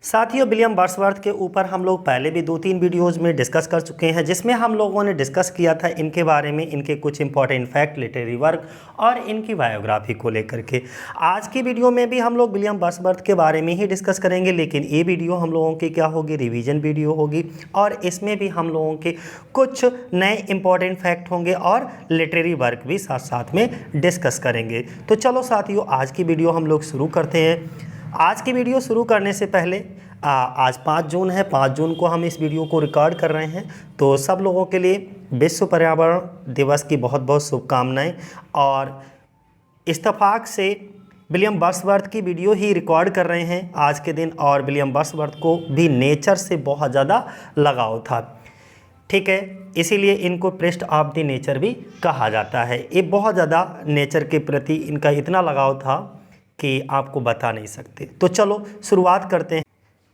साथियों, William Wordsworth के ऊपर हम लोग पहले भी 2-3 वीडियोज़ में डिस्कस कर चुके हैं, जिसमें हम लोगों ने डिस्कस किया था इनके बारे में, इनके कुछ इंपॉर्टेंट फैक्ट, लिटरेरी वर्क और इनकी बायोग्राफी को लेकर के। आज की वीडियो में भी हम लोग विलियम वर्ड्सवर्थ के बारे में ही डिस्कस करेंगे, लेकिन ये वीडियो हम लोगों की क्या होगी, रिवीजन वीडियो होगी और इसमें भी हम लोगों के कुछ नए इंपॉर्टेंट फैक्ट होंगे और लिटरेरी वर्क भी साथ साथ में डिस्कस करेंगे। तो चलो साथियों, आज की वीडियो हम लोग शुरू करते हैं। आज की वीडियो शुरू करने से पहले आज 5 जून है, 5 जून को हम इस वीडियो को रिकॉर्ड कर रहे हैं, तो सब लोगों के लिए विश्व पर्यावरण दिवस की बहुत बहुत शुभकामनाएं। और इत्तेफाक से विलियम वर्ड्सवर्थ की वीडियो ही रिकॉर्ड कर रहे हैं आज के दिन, और विलियम वर्ड्सवर्थ को भी नेचर से बहुत ज़्यादा लगाव था, ठीक है, इसीलिए इनको प्रिस्ट ऑफ द नेचर भी कहा जाता है। ये बहुत ज़्यादा नेचर के प्रति इनका इतना लगाव था कि आपको बता नहीं सकते। तो चलो शुरुआत करते हैं।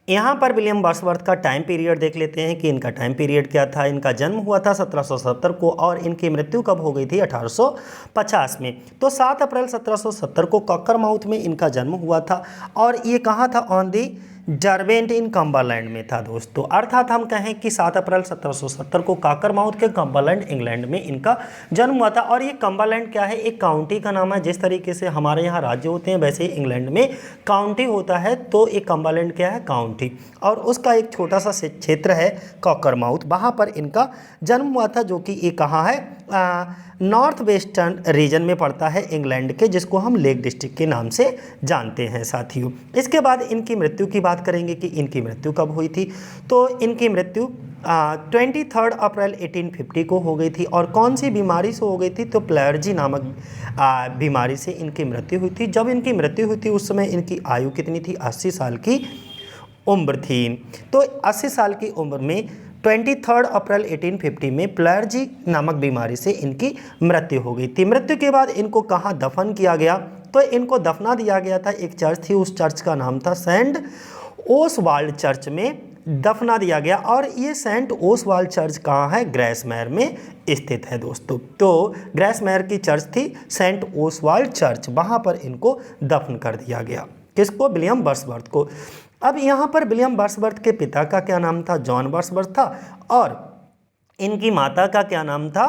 यहाँ पर विलियम वर्ड्सवर्थ का टाइम पीरियड देख लेते हैं कि इनका टाइम पीरियड क्या था। इनका जन्म हुआ था 1770 को और इनकी मृत्यु कब हो गई थी, 1850 में। तो 7 अप्रैल 1770 को कॉकरमाउथ में इनका जन्म हुआ था और ये कहाँ था, ऑन दी डरबेंट इन कम्बरलैंड में था दोस्तों। अर्थात हम कहें कि 7 अप्रैल 1770 को कॉकरमाउथ के कम्बरलैंड इंग्लैंड में इनका जन्म हुआ था। और ये कम्बरलैंड क्या है, एक काउंटी का नाम है। जिस तरीके से हमारे यहाँ राज्य होते हैं वैसे ही इंग्लैंड में काउंटी होता है, तो एक कम्बरलैंड क्या है, काउंटी, और उसका एक छोटा सा क्षेत्र है कॉकरमाउथ, वहाँ पर इनका जन्म हुआ था, जो कि ये कहाँ है, नॉर्थ वेस्टर्न रीजन में पड़ता है इंग्लैंड के, जिसको हम लेक डिस्ट्रिक्ट के नाम से जानते हैं साथियों। इसके बाद इनकी मृत्यु की बात करेंगे कि इनकी मृत्यु कब हुई थी। तो इनकी मृत्यु 23 अप्रैल 1850 को हो गई थी। और कौन सी बीमारी से हो गई थी, तो प्लेयर्जी नामक बीमारी से इनकी मृत्यु हुई थी। जब इनकी मृत्यु हुई थी उस समय इनकी आयु कितनी थी, 80 साल की उम्र थी। तो 80 साल की उम्र में 23 अप्रैल 1850 में प्लेयर्जी नामक बीमारी से इनकी मृत्यु हो गई थी। मृत्यु के बाद इनको कहाँ दफन किया गया, तो इनको दफना दिया गया था, एक चर्च थी, उस चर्च का नाम था सेंट ओसवाल्ड चर्च में दफना दिया गया। और ये सेंट ओसवाल्ड चर्च कहाँ है, ग्रेसमैर में स्थित है दोस्तों। तो ग्रेसमैर की चर्च थी सेंट ओसवाल्ड चर्च, वहाँ पर इनको दफन कर दिया गया। किसको, विलियम वर्ड्सवर्थ को। अब यहाँ पर विलियम वर्ड्सवर्थ के पिता का क्या नाम था, जॉन वर्ड्सवर्थ था, और इनकी माता का क्या नाम था,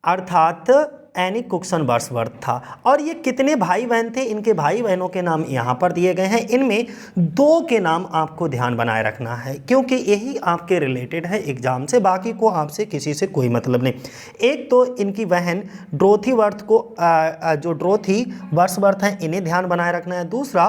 अर्थात एनी कुक्सन वर्ड्सवर्थ था। और ये कितने भाई बहन थे, इनके भाई बहनों के नाम यहाँ पर दिए गए हैं। इनमें 2 के नाम आपको ध्यान बनाए रखना है, क्योंकि यही आपके रिलेटेड है एग्जाम से, बाकी को आपसे किसी से कोई मतलब नहीं। एक तो इनकी बहन ड्रोथी वर्थ को जो ड्रोथी वर्ड्सवर्थ हैं, इन्हें ध्यान बनाए रखना है। दूसरा,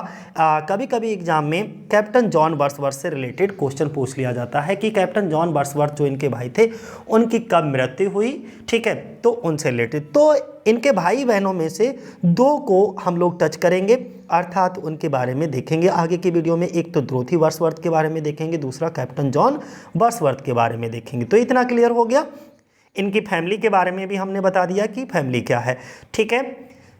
कभी कभी एग्जाम में कैप्टन जॉन वर्ड्सवर्थ से रिलेटेड क्वेश्चन पूछ लिया जाता है कि कैप्टन जॉन वर्ड्सवर्थ जो इनके भाई थे उनकी कब मृत्यु हुई, ठीक है, तो उनसे रिलेटेड। तो इनके भाई बहनों में से 2 को हम लोग टच करेंगे, अर्थात उनके बारे में देखेंगे आगे की वीडियो में। एक तो ड्रोथी वर्ड्सवर्थ के बारे में देखेंगे, दूसरा कैप्टन जॉन वर्ड्सवर्थ के बारे में देखेंगे। तो इतना क्लियर हो गया। इनकी फैमिली के बारे में भी हमने बता दिया कि फैमिली क्या है, ठीक है।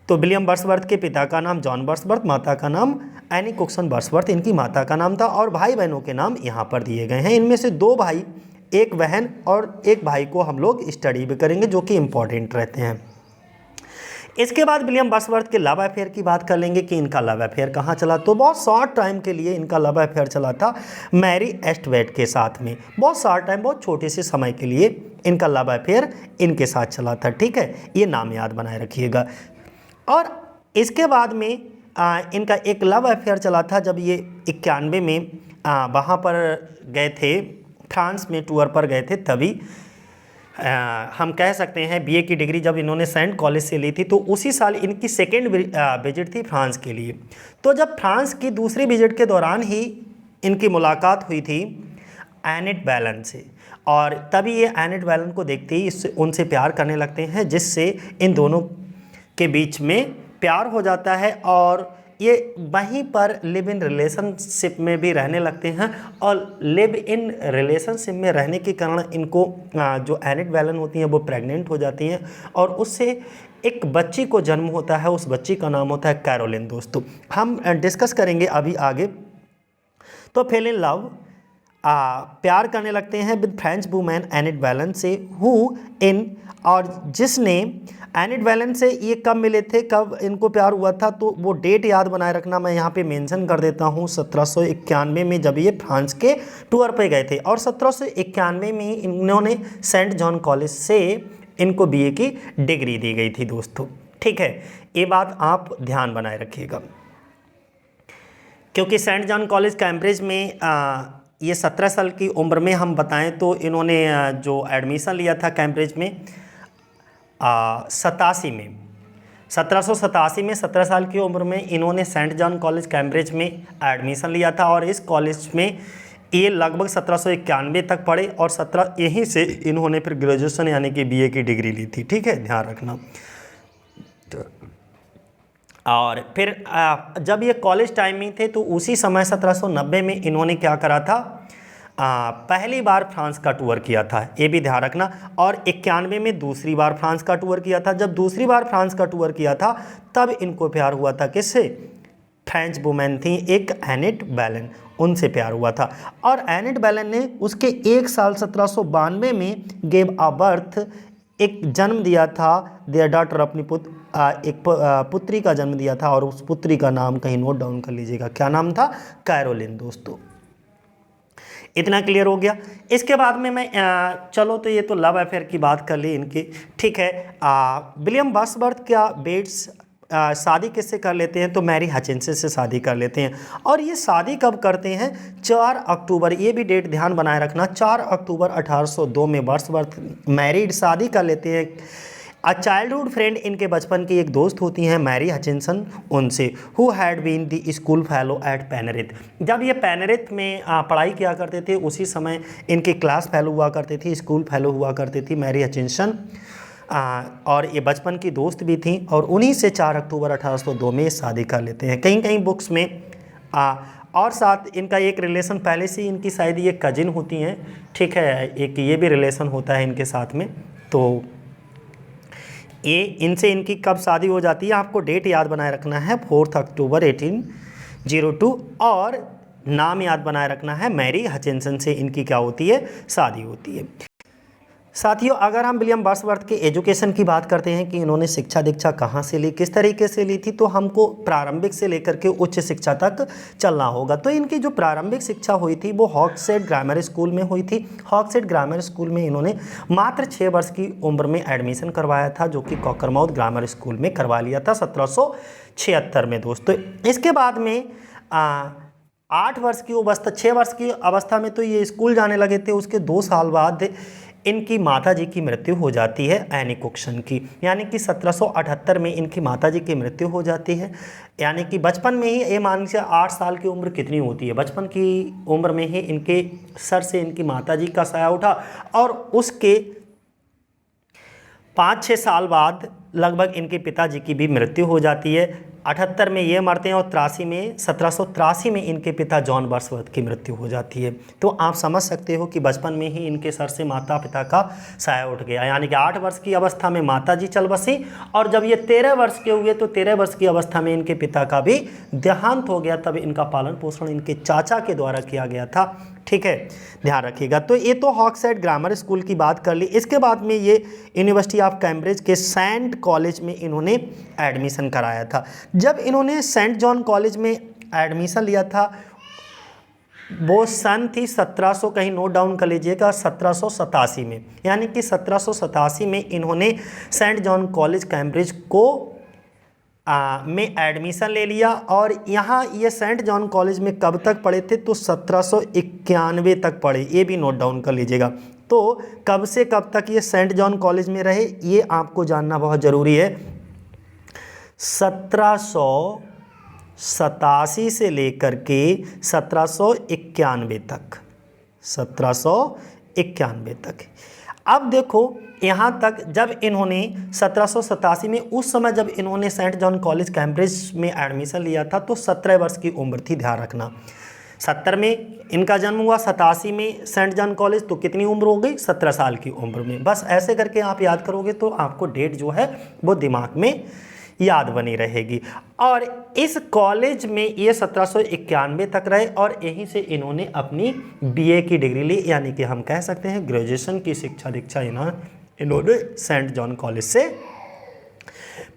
तो विलियम वर्ड्सवर्थ के पिता का नाम जॉन वर्ड्सवर्थ, माता का नाम एनी कुक्सन वर्ड्सवर्थ इनकी माता का नाम था, और भाई बहनों के नाम यहाँ पर दिए गए हैं। इनमें से 2 भाई, 1 बहन और 1 भाई को हम लोग स्टडी भी करेंगे, जो कि इम्पॉर्टेंट रहते हैं। इसके बाद विलियम वर्ड्सवर्थ के लव अफेयर की बात कर लेंगे कि इनका लव अफेयर कहाँ चला। तो बहुत शॉर्ट टाइम के लिए इनका लव अफेयर चला था मैरी एस्टवेट के साथ में। बहुत शॉर्ट टाइम, बहुत छोटे से समय के लिए इनका लव अफेयर इनके साथ चला था, ठीक है, ये नाम याद बनाए रखिएगा। और इसके बाद में इनका एक लव अफेयर चला था जब ये 91 में वहाँ पर गए थे, फ्रांस में टूर पर गए थे, तभी हम कह सकते हैं बीए की डिग्री जब इन्होंने सेंट कॉलेज से ली थी, तो उसी साल इनकी सेकेंड विजिट थी फ्रांस के लिए। तो जब फ्रांस की दूसरी विजिट के दौरान ही इनकी मुलाकात हुई थी एनेट बैलन से, और तभी ये एनेट बैलन को देखते ही इससे उनसे प्यार करने लगते हैं, जिससे इन दोनों के बीच में प्यार हो जाता है और ये वहीं पर लिव इन रिलेशनशिप में भी रहने लगते हैं। और लिव इन रिलेशनशिप में रहने के कारण इनको जो एनेट बैलन होती हैं वो प्रेग्नेंट हो जाती हैं, और उससे एक बच्ची को जन्म होता है। उस बच्ची का नाम होता है कैरोलिन दोस्तों। हम डिस्कस करेंगे अभी आगे। तो फेल इन लव प्यार करने लगते हैं विद फ्रेंच वुमेन एनिट वैलेंट से, हु इन, और जिसने एनिट वैलेंट से ये कब मिले थे, कब इनको प्यार हुआ था, तो वो डेट याद बनाए रखना, मैं यहाँ पे मेंशन कर देता हूँ 1791 में जब ये फ्रांस के टूर पे गए थे। और 1791 में इन्होंने सेंट जॉन कॉलेज से इनको बीए की डिग्री दी गई थी दोस्तों। ठीक है, ये बात आप ध्यान बनाए रखिएगा, क्योंकि सेंट जॉन कॉलेज कैम्ब्रिज में ये 17 साल की उम्र में हम बताएं तो इन्होंने जो एडमिशन लिया था कैम्ब्रिज में 87 में, 1787 में 17 साल की उम्र में इन्होंने सेंट जॉन कॉलेज कैम्ब्रिज में एडमिशन लिया था। और इस कॉलेज में ये लगभग 1791 तक पढ़े और 17 यहीं से इन्होंने फिर ग्रेजुएशन यानी कि बीए की डिग्री ली थी। ठीक है, ध्यान रखना। और फिर जब ये कॉलेज टाइमिंग थे तो उसी समय 1790 में इन्होंने क्या करा था, पहली बार फ्रांस का टूर किया था, ये भी ध्यान रखना। और 91 में दूसरी बार फ्रांस का टूर किया था। जब दूसरी बार फ्रांस का टूर किया था तब इनको प्यार हुआ था, किससे, फ्रेंच वुमेन थी एक एनिट वैलेंट, उनसे प्यार हुआ था। और एनिट वैलेंट ने उसके एक साल 1792 में गेव अ बर्थ, एक जन्म दिया था, देयर डॉटर, अपनी एक पुत्री का जन्म दिया था। और उस पुत्री का नाम कहीं नोट डाउन कर लीजिएगा, क्या नाम था, कैरोलिन दोस्तों। इतना क्लियर हो गया। इसके बाद में मैं चलो तो ये तो लव अफेयर की बात कर ली इनकी। ठीक है, विलियम वर्ड्सवर्थ क्या बेट्स शादी किससे कर लेते हैं, तो मैरी हचिंसन से शादी कर लेते हैं। और ये शादी कब करते हैं, 4 अक्टूबर, ये भी डेट ध्यान बनाए रखना, 4 अक्टूबर 1802 में वर्ड्सवर्थ मैरिड, शादी कर लेते हैं। चाइल्डहुड फ्रेंड, इनके बचपन की एक दोस्त होती हैं मैरी हचिंसन, उनसे, who had been the school fellow at Penrith. जब ये पेनरिथ में पढ़ाई किया करते थे उसी समय इनकी क्लास फेलो हुआ करती थी, स्कूल फेलो हुआ करती थी मैरी हचिंसन। और ये बचपन की दोस्त भी थी और उन्हीं से 4 अक्टूबर 1802 में शादी कर लेते हैं। कहीं कहीं बुक्स में और साथ इनका एक रिलेशन पहले से इनकी शायद ये कजिन होती हैं। ठीक है, एक ये भी रिलेशन होता है इनके साथ में। तो ये इनसे इनकी कब शादी हो जाती है, आपको डेट याद बनाए रखना है 4 अक्टूबर 1802। और नाम याद बनाए रखना है, मैरी हचिंसन से इनकी क्या होती है, शादी होती है। साथियों, अगर हम विलियम वर्ड्सवर्थ के एजुकेशन की बात करते हैं कि इन्होंने शिक्षा दीक्षा कहाँ से ली, किस तरीके से ली थी, तो हमको प्रारंभिक से लेकर के उच्च शिक्षा तक चलना होगा। तो इनकी जो प्रारंभिक शिक्षा हुई थी वो हॉक्सेट ग्रामर स्कूल में हुई थी। हॉक्सेट ग्रामर स्कूल में इन्होंने मात्र 6 वर्ष की उम्र में एडमिशन करवाया था, जो कि कॉकरमाउथ ग्रामर स्कूल में करवा लिया था 1776 में दोस्तों। इसके बाद में 8 वर्ष की अवस्था, 6 वर्ष की अवस्था में तो ये स्कूल जाने लगे थे। उसके 2 साल बाद इनकी माताजी की मृत्यु हो जाती है, एनी कुक्सन की, यानी कि 1778 में इनकी माताजी की मृत्यु हो जाती है। यानी कि बचपन में ही, ये मान लीजिए 8 साल की उम्र कितनी होती है, बचपन की उम्र में ही इनके सर से इनकी माताजी का साया उठा। और उसके 5-6 साल बाद लगभग इनके पिताजी की भी मृत्यु हो जाती है। 78 में ये मरते हैं और 1783 में इनके पिता जॉन वर्ड्सवर्थ की मृत्यु हो जाती है। तो आप समझ सकते हो कि बचपन में ही इनके सर से माता पिता का साया उठ गया। यानी कि 8 वर्ष की अवस्था में माताजी चल बसी और जब ये 13 वर्ष के हुए तो 13 वर्ष की अवस्था में इनके पिता का भी देहांत हो गया। तब इनका पालन पोषण इनके चाचा के द्वारा किया गया था। ठीक है, ध्यान रखिएगा। तो ये तो हॉक्सेट ग्रामर स्कूल की बात कर ली। इसके बाद में ये यूनिवर्सिटी ऑफ कैम्ब्रिज के सेंट कॉलेज में इन्होंने एडमिशन कराया था। जब इन्होंने सेंट जॉन कॉलेज में एडमिशन लिया था वो सन थी 1700, कहीं नोट डाउन कर लीजिएगा, 1787 में। यानी कि 1787 में इन्होंने सेंट जॉन कॉलेज कैम्ब्रिज को में एडमिशन ले लिया। और यहाँ ये सेंट जॉन कॉलेज में कब तक पढ़े थे, तो 1791 तक पढ़े, ये भी नोट डाउन कर लीजिएगा। तो कब से कब तक ये सेंट जॉन कॉलेज में रहे, ये आपको जानना बहुत ज़रूरी है। 1787 से लेकर के 1791 तक, 1791 तक। अब देखो यहाँ तक, जब इन्होंने 1787 में, उस समय जब इन्होंने सेंट जॉन कॉलेज कैम्ब्रिज में एडमिशन लिया था तो 17 वर्ष की उम्र थी, ध्यान रखना। 70 में इनका जन्म हुआ, 87 में सेंट जॉन कॉलेज, तो कितनी उम्र हो गई, 17 साल की उम्र में। बस ऐसे करके आप याद करोगे तो आपको डेट जो है वो दिमाग में याद बनी रहेगी। और इस कॉलेज में ये 1791 तक रहे और यहीं से इन्होंने अपनी बीए की डिग्री ली, यानी कि हम कह सकते हैं ग्रेजुएशन की शिक्षा दीक्षा इन्होंने सेंट जॉन कॉलेज से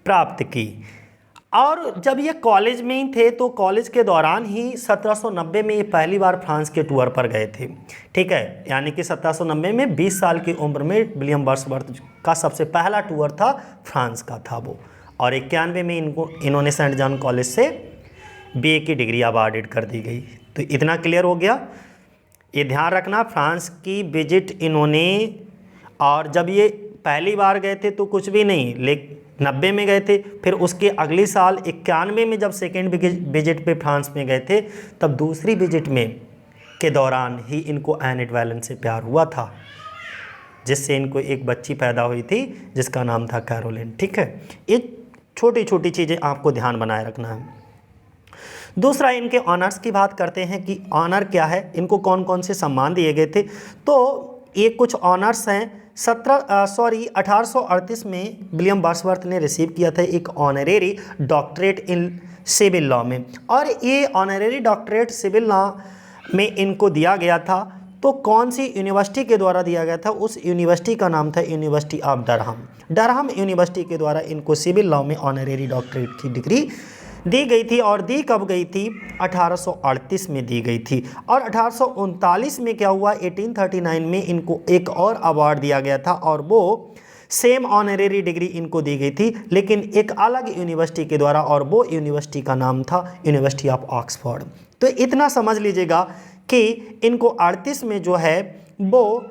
प्राप्त की। और जब ये कॉलेज में ही थे तो कॉलेज के दौरान ही 1790 में ये पहली बार फ्रांस के टूर पर गए थे, ठीक है। यानी कि 1790 में 20 साल की उम्र में विलियम वर्ड्सवर्थ का सबसे पहला टूर था, फ्रांस का था वो। और 91 में इन्होंने सेंट जॉन कॉलेज से बीए की डिग्री अवार्डेड कर दी गई। तो इतना क्लियर हो गया। ये ध्यान रखना, फ्रांस की विजिट इन्होंने, और जब ये पहली बार गए थे तो कुछ भी नहीं, लेकिन 90 में गए थे, फिर उसके अगले साल 91 में जब सेकेंड विजिट पे फ्रांस में गए थे, तब दूसरी विजिट में के दौरान ही इनको एनेट वैलन से प्यार हुआ था, जिससे इनको एक बच्ची पैदा हुई थी जिसका नाम था कैरोलिन, ठीक है। ये छोटी छोटी चीज़ें आपको ध्यान बनाए रखना है। दूसरा, इनके ऑनर्स की बात करते हैं कि ऑनर क्या है, इनको कौन कौन से सम्मान दिए गए थे। तो ये कुछ ऑनर्स हैं। 1838 में विलियम वर्ड्सवर्थ ने रिसीव किया था एक honorary doctorate in civil law में, और ये ऑनरेरी डॉक्टरेट सिविल लॉ में इनको दिया गया था। तो कौन सी यूनिवर्सिटी के द्वारा दिया गया था, उस यूनिवर्सिटी का नाम था university of Durham. Durham university के द्वारा इनको सिविल लॉ में ऑनरेरी डॉक्टरेट की डिग्री दी गई थी। और दी कब गई थी, 1838 में दी गई थी। और 1839 में क्या हुआ, 1839 में इनको एक और अवार्ड दिया गया था, और वो सेम ऑनरेरी डिग्री इनको दी गई थी, लेकिन एक अलग यूनिवर्सिटी के द्वारा, और वो यूनिवर्सिटी का नाम था यूनिवर्सिटी ऑफ ऑक्सफोर्ड। तो इतना समझ लीजिएगा कि इनको 38 में जो है वो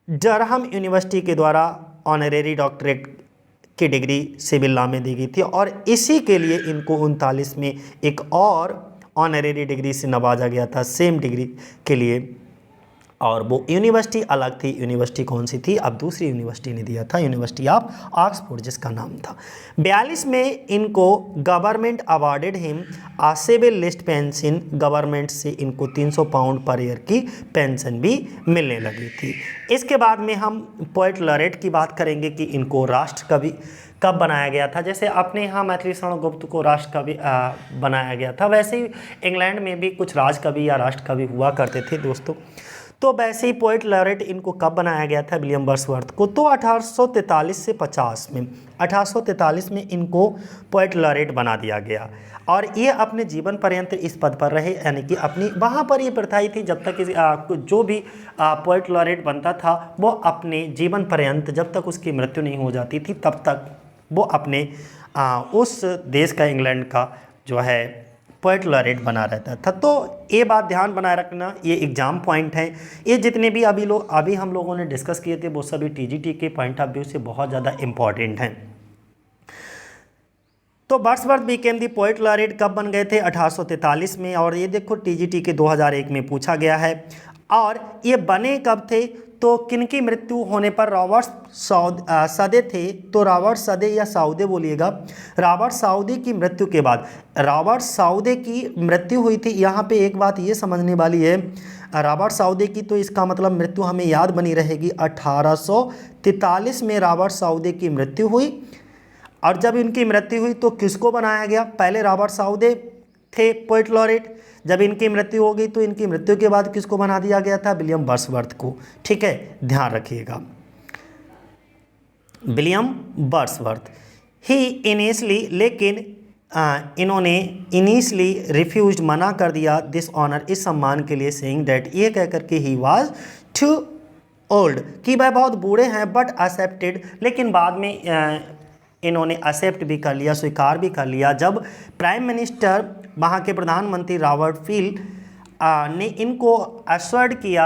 डरहम यूनिवर्सिटी के द्वारा ऑनरेरी डॉक्टरेट की डिग्री सिविल लॉ में दी गई थी, और इसी के लिए इनको 39 में एक और ऑनरेरी डिग्री से नवाजा गया था, सेम डिग्री के लिए। और वो यूनिवर्सिटी अलग थी। यूनिवर्सिटी कौन सी थी, अब दूसरी यूनिवर्सिटी ने दिया था, यूनिवर्सिटी ऑफ ऑक्सफोर्ड जिसका नाम था। 42 में इनको गवर्नमेंट अवार्डेड हिम आ सिविल लिस्ट पेंशन, गवर्नमेंट से इनको 300 पाउंड पर ईयर की पेंशन भी मिलने लगी थी। इसके बाद में हम पोएट लॉरेट की बात करेंगे कि इनको राष्ट्र कवि कब बनाया गया था। जैसे अपने यहाँ मैथिली शरण गुप्त को राष्ट्र कवि बनाया गया था, वैसे ही इंग्लैंड में भी कुछ राज कवि या राष्ट्र कवि हुआ करते थे दोस्तों। तो वैसे ही पोएट लॉरेट इनको कब बनाया गया था विलियम वर्ड्सवर्थ को, तो 1843 से 50 में, 1843 में इनको पोएट लॉरेट बना दिया गया। और ये अपने जीवन पर्यंत इस पद पर रहे, यानी कि अपनी वहाँ पर ये प्रथा ही थी, जब तक जो भी पोएट लॉरेट बनता था वो अपने जीवन पर्यंत, जब तक उसकी मृत्यु नहीं हो जाती थी, तब तक वो अपने उस देश का, इंग्लैंड का जो है पोएट लॉरेट बना रहता था। तो ये बात ध्यान बनाए रखना, ये एग्जाम पॉइंट हैं। ये जितने भी अभी हम लोगों ने डिस्कस किए थे वो सभी टीजीटी के पॉइंट ऑफ व्यू से बहुत ज़्यादा इम्पॉर्टेंट हैं। तो वर्ड्सवर्थ बिकेम दी पोएट लॉरेट कब बन गए थे, 1843 में। और ये देखो टीजीटी के 2001 में पूछा गया है। और ये बने कब थे, तो किनकी मृत्यु होने पर, रॉबर्ट सदे थे, तो रॉबर्ट सदे या साउदे बोलिएगा, रॉबर्ट साउदे की मृत्यु के बाद, रॉबर्ट साउदे की मृत्यु हुई थी। यहाँ पे एक बात ये समझने वाली है, रॉबर्ट साउदे की, तो इसका मतलब मृत्यु हमें याद बनी रहेगी। 1843 में रॉबर्ट साउदे की मृत्यु हुई, और जब इनकी मृत्यु हुई तो किसको बनाया गया, पहले रॉबर्ट साउदे थे पोएट लॉरेट, जब इनकी मृत्यु हो गई तो इनकी मृत्यु के बाद किसको बना दिया गया था, विलियम वर्ड्सवर्थ को, ठीक है, ध्यान रखिएगा, विलियम वर्ड्सवर्थ ही इनिशियली, लेकिन इन्होंने इनिशियली रिफ्यूज्ड, मना कर दिया दिस ऑनर, इस सम्मान के लिए, सेइंग दैट, ये कह करके ही वाज टू ओल्ड, कि वह बहुत बूढ़े हैं, बट एक्सेप्टेड, लेकिन बाद में इन्होंने एक्सेप्ट भी कर लिया, स्वीकार भी कर लिया, जब प्राइम मिनिस्टर, वहाँ के प्रधानमंत्री रॉबर्ट पील ने इनको एश्योर्ड किया,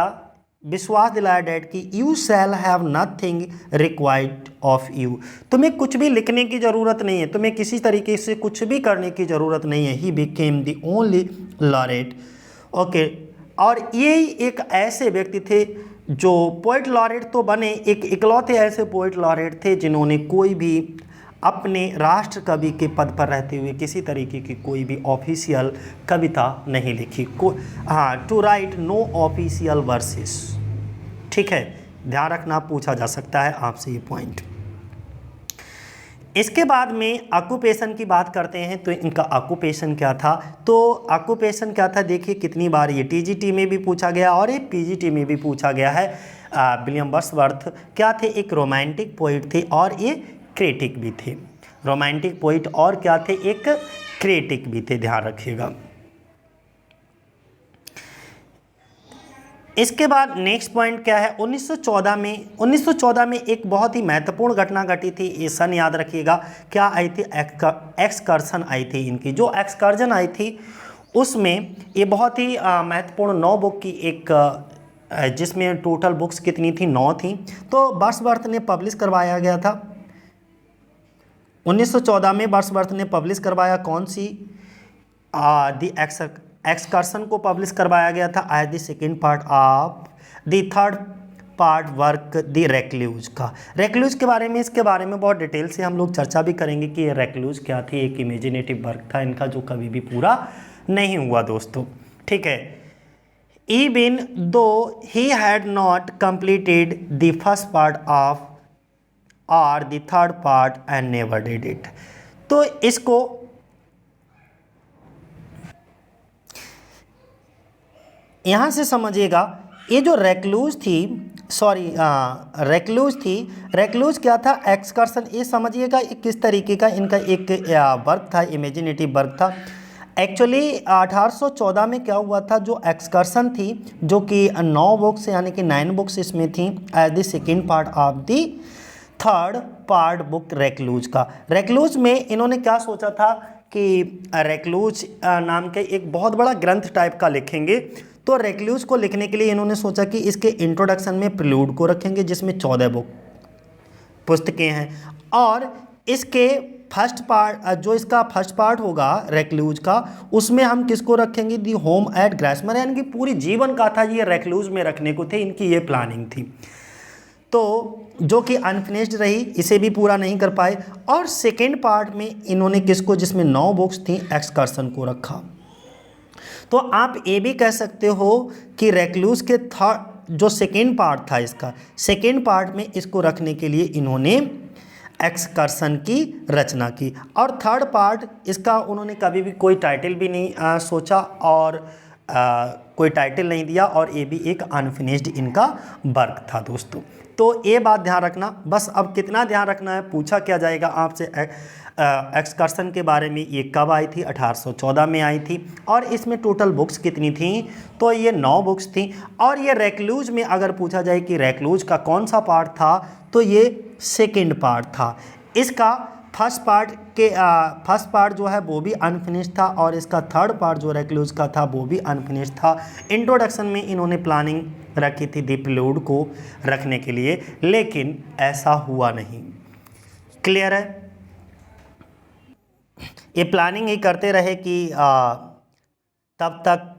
विश्वास दिलाया डैट कि you shall have nothing required of you, तुम्हें कुछ भी लिखने की ज़रूरत नहीं है, तुम्हें किसी तरीके से कुछ भी करने की ज़रूरत नहीं है। He became the only laureate, okay. और ये एक ऐसे व्यक्ति थे जो पोएट लॉरेट तो बने, एक इकलौते ऐसे पोएट लॉरेट थे जिन्होंने कोई भी अपने राष्ट्र कवि के पद पर रहते हुए किसी तरीके की कोई भी ऑफिशियल कविता नहीं लिखी, to write no official verses, ठीक है, ध्यान रखना, पूछा जा सकता है आपसे ये पॉइंट। इसके बाद में ऑक्यूपेशन की बात करते हैं तो इनका ऑक्यूपेशन क्या था। तो ऑक्यूपेशन क्या था, देखिए कितनी बार ये टीजीटी में भी पूछा गया और ये पीजीटी में भी पूछा गया है। विलियम वर्ड्सवर्थ क्या थे, एक रोमांटिक पोइट थे और ये क्रिटिक भी थे। रोमांटिक पोइट और क्या थे, एक क्रिटिक भी थे, ध्यान रखिएगा। इसके बाद नेक्स्ट पॉइंट क्या है, 1914 में एक बहुत ही महत्वपूर्ण घटना घटी थी। ये सन याद रखिएगा, क्या आई थी, एक्सकर्सन आई थी इनकी। जो एक्सकर्जन आई थी उसमें ये बहुत ही महत्वपूर्ण 9 बुक की एक जिसमें टोटल बुक्स कितनी थी, 9 थी। तो वर्ड्सवर्थ ने पब्लिश करवाया गया था 1914 में। वर्ड्सवर्थ ने पब्लिश करवाया कौन सी, द एक्सकर्सन को पब्लिश करवाया गया था as the second part of the third part work the recluse का। रेक्लूज के बारे में, इसके बारे में बहुत डिटेल से हम लोग चर्चा भी करेंगे कि ये रेक्लूज क्या थी। एक इमेजिनेटिव वर्क था इनका जो कभी भी पूरा नहीं हुआ दोस्तों, ठीक है। Even though he had not completed the first part of और the third part and never did it. तो इसको यहाँ से समझिएगा, ये जो रेक्लूज थी, रेक्लूज क्या था, एक्सकर्सन। ये समझिएगा किस तरीके का इनका एक वर्क था, इमेजिनेटिव वर्क था। एक्चुअली 1814 में क्या हुआ था, जो एक्सकर्सन थी जो कि 9 बुक्स यानी कि 9 बुक्स इसमें थी as the second part of the third part book recluse का। रेक्लूज में इन्होंने क्या सोचा था कि रेक्लूज नाम के एक बहुत बड़ा ग्रंथ टाइप का लिखेंगे। तो रेक्लूज को लिखने के लिए इन्होंने सोचा कि इसके इंट्रोडक्शन में प्रिल्यूड को रखेंगे जिसमें 14 बुक पुस्तकें हैं, और इसके फर्स्ट पार्ट जो इसका फर्स्ट पार्ट होगा रेक्लूज का, उसमें हम किसको रखेंगे, दी होम एट ग्रासमर, यानी कि पूरी जीवन गाथा ये रेक्लूज में रखने को थे, इनकी ये प्लानिंग थी। तो जो कि अनफिनिश्ड रही, इसे भी पूरा नहीं कर पाए। और सेकेंड पार्ट में इन्होंने किसको, जिसमें 9 बुक्स थी, एक्सकर्सन को रखा। तो आप ये भी कह सकते हो कि रेक्लूज के जो सेकेंड पार्ट था, इसका सेकेंड पार्ट में इसको रखने के लिए इन्होंने एक्सकर्सन की रचना की। और थर्ड पार्ट इसका उन्होंने कभी भी कोई टाइटल भी नहीं सोचा और कोई टाइटल नहीं दिया, और ये भी एक अनफिनिश्ड इनका वर्क था दोस्तों। तो ये बात ध्यान रखना। बस अब कितना ध्यान रखना है, पूछा क्या जाएगा आपसे एक्सकर्सन के बारे में, ये कब आई थी, 1814 में आई थी, और इसमें टोटल बुक्स कितनी थी, तो ये 9 बुक्स थी। और ये रेक्लूज में अगर पूछा जाए कि रेक्लूज का कौन सा पार्ट था, तो ये सेकेंड पार्ट था। इसका फर्स्ट पार्ट जो है वो भी अनफिनिश्ड था, और इसका थर्ड पार्ट जो रेक्लूज का था वो भी अनफिनिश्ड था। इंट्रोडक्शन में इन्होंने प्लानिंग रखी थी द प्रिल्यूड को रखने के लिए, लेकिन ऐसा हुआ नहीं। क्लियर है, ये प्लानिंग ही करते रहे कि तब तक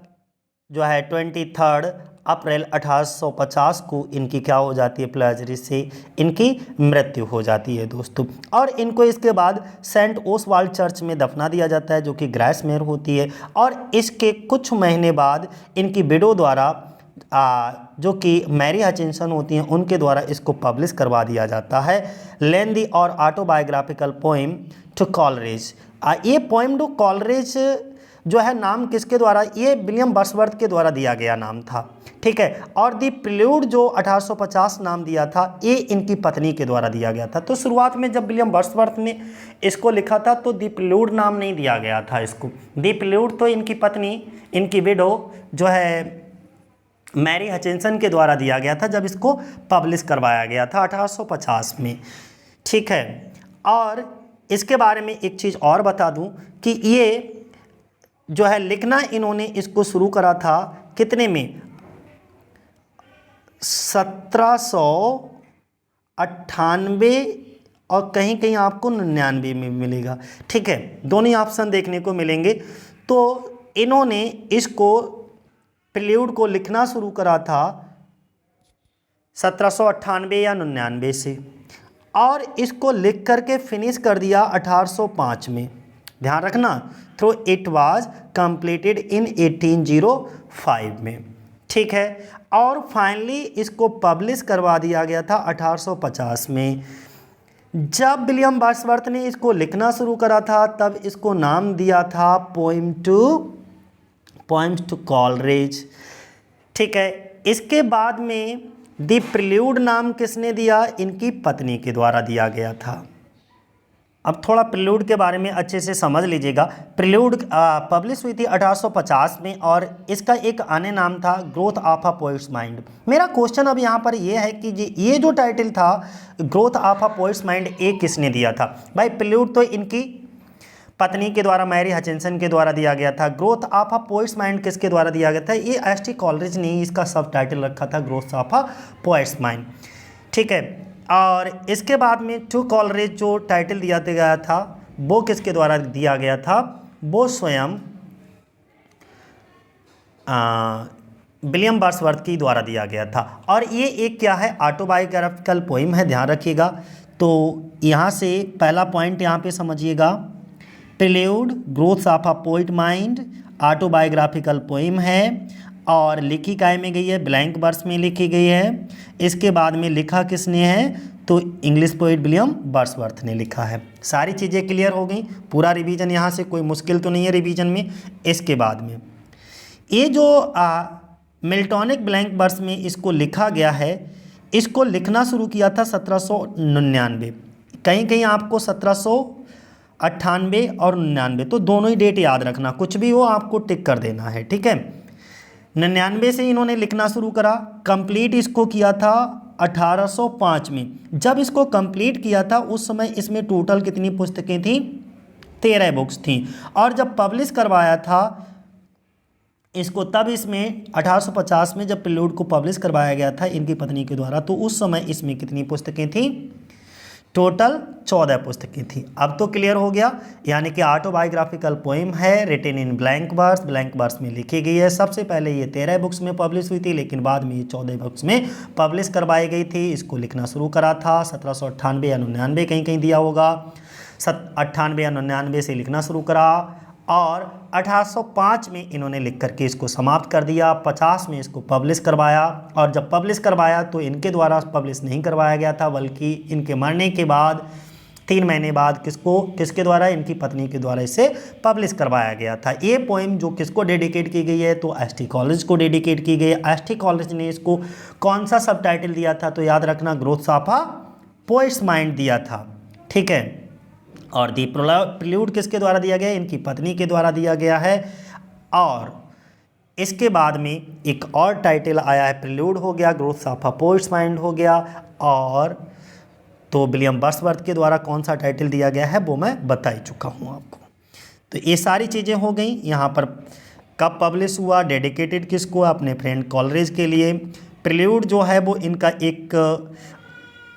जो है 23 अप्रैल 1850 को इनकी क्या हो जाती है, प्लेजरी से इनकी मृत्यु हो जाती है दोस्तों। और इनको इसके बाद सेंट ओसवाल्ड चर्च में दफना दिया जाता है जो कि ग्रासमेर होती है। और इसके कुछ महीने बाद इनकी विडो द्वारा जो कि मैरी हचिंसन होती हैं, उनके द्वारा इसको पब्लिश करवा दिया जाता है, लेंदी और ऑटोबायोग्राफिकल पोएम टू कॉलरेज। ये पोएम टू कॉलरेज जो है नाम किसके द्वारा, ये विलियम वर्ड्सवर्थ के द्वारा दिया गया नाम था, ठीक है। और दी प्रिल्यूड जो 1850 नाम दिया था, ये इनकी पत्नी के द्वारा दिया गया था। तो शुरुआत में जब विलियम वर्ड्सवर्थ ने इसको लिखा था तो दी प्रिल्यूड नाम नहीं दिया गया था इसको। दी प्रिल्यूड तो इनकी पत्नी, इनकी विडो जो है मैरी हचिंसन के द्वारा दिया गया था जब इसको पब्लिश करवाया गया था 1850 में, ठीक है। और इसके बारे में एक चीज़ और बता दूं कि ये जो है लिखना इन्होंने इसको शुरू करा था कितने में, 1798 और कहीं कहीं आपको 99 में मिलेगा, ठीक है। दोनों ही ऑप्शन देखने को मिलेंगे। तो इन्होंने इसको प्रिल्यूड को लिखना शुरू करा था 1798 या 99 से, और इसको लिख करके फिनिश कर दिया 1805 में। ध्यान रखना, through it was completed in 1805 में, ठीक है। और फाइनली इसको पब्लिश करवा दिया गया था 1850 में। जब विलियम वर्ड्सवर्थ ने इसको लिखना शुरू करा था तब इसको नाम दिया था पोइम्स टू कॉलरेज। ठीक है, इसके बाद में द प्रिल्यूड नाम किसने दिया? इनकी पत्नी के द्वारा दिया गया था। अब थोड़ा प्रिल्यूड के बारे में अच्छे से समझ लीजिएगा। प्रिल्यूड पब्लिश हुई थी 1850 में और इसका एक अन्य नाम था growth of a poets mind. मेरा क्वेश्चन अब यहाँ पर ये है कि ये जो टाइटल था growth of a poets mind, ये किसने दिया था? भाई प्रिल्यूड तो इनकी पत्नी के द्वारा, मैरी हचिंसन के द्वारा दिया गया था। Growth of a poets mind किसके द्वारा दिया गया था? ये एस.टी. कॉलरेज ने इसका सब टाइटल रखा था growth of a poets mind. ठीक है, और इसके बाद में टू कॉलरेज जो टाइटल दिया गया था वो किसके द्वारा दिया गया था? वो स्वयं विलियम वर्ड्सवर्थ के द्वारा दिया गया था। और ये एक क्या है? ऑटोबायोग्राफिकल पोइम है, ध्यान रखिएगा। तो यहाँ से पहला पॉइंट यहाँ पे समझिएगा, prelude growth of a poet mind autobiographical poem है और लिखी काय में गई है? ब्लैंक वर्स में लिखी गई है। इसके बाद में लिखा किसने है? तो इंग्लिश पोइट विलियम वर्ड्सवर्थ ने लिखा है। सारी चीज़ें क्लियर हो गई, पूरा रिवीजन यहाँ से, कोई मुश्किल तो नहीं है रिवीजन में। इसके बाद में ये जो मिल्टॉनिक ब्लैंक वर्स में इसको लिखा गया है, इसको लिखना शुरू किया था 1799। कहीं कहीं आपको 1798 और 99, तो दोनों ही डेट याद रखना, कुछ भी हो आपको टिक कर देना है। ठीक है, 99 से इन्होंने लिखना शुरू करा। कंप्लीट इसको किया था 1805 में। जब इसको कंप्लीट किया था उस समय इसमें टोटल कितनी पुस्तकें थी? 13 बुक्स थी। और जब पब्लिश करवाया था इसको, तब इसमें 1850 में जब प्रिल्यूड को पब्लिश करवाया गया था इनकी पत्नी के द्वारा, तो उस समय इसमें कितनी पुस्तकें थी? टोटल 14 पुस्तकें थी। अब तो क्लियर हो गया, यानी कि ऑटोबायोग्राफिकल पोइम है, रिटन इन ब्लैंक वर्स में लिखी गई है। सबसे पहले ये 13 बुक्स में पब्लिश हुई थी, लेकिन बाद में ये 14 बुक्स में पब्लिश करवाई गई थी। इसको लिखना शुरू करा था 1798 या 99, कहीं कहीं दिया होगा, 98 या 99 से लिखना शुरू करा और 1805 में इन्होंने लिख करके इसको समाप्त कर दिया। 50 में इसको पब्लिश करवाया और जब पब्लिश करवाया तो इनके द्वारा पब्लिश नहीं करवाया गया था, बल्कि इनके मरने के बाद 3 महीने बाद किसके द्वारा? इनकी पत्नी के द्वारा इसे पब्लिश करवाया गया था। ये पोइम जो किसको डेडिकेट की गई है? तो एस.टी. कॉलेज को डेडिकेट की गई है। एस.टी. कॉलेज ने इसको कौन सा सब टाइटल दिया था? तो याद रखना, growth of a poets mind दिया था। ठीक है, और दी प्रिल्यूड किसके द्वारा दिया गया? इनकी पत्नी के द्वारा दिया गया है। और इसके बाद में एक और टाइटल आया है, प्रिल्यूड हो गया, growth of a poets mind हो गया, और तो विलियम वर्ड्सवर्थ के द्वारा कौन सा टाइटल दिया गया है वो मैं बता ही चुका हूँ आपको। तो ये सारी चीज़ें हो गई। यहाँ पर कब पब्लिश हुआ, डेडिकेटेड किसको? अपने फ्रेंड कॉलरेज के लिए। प्रिल्यूड जो है वो इनका एक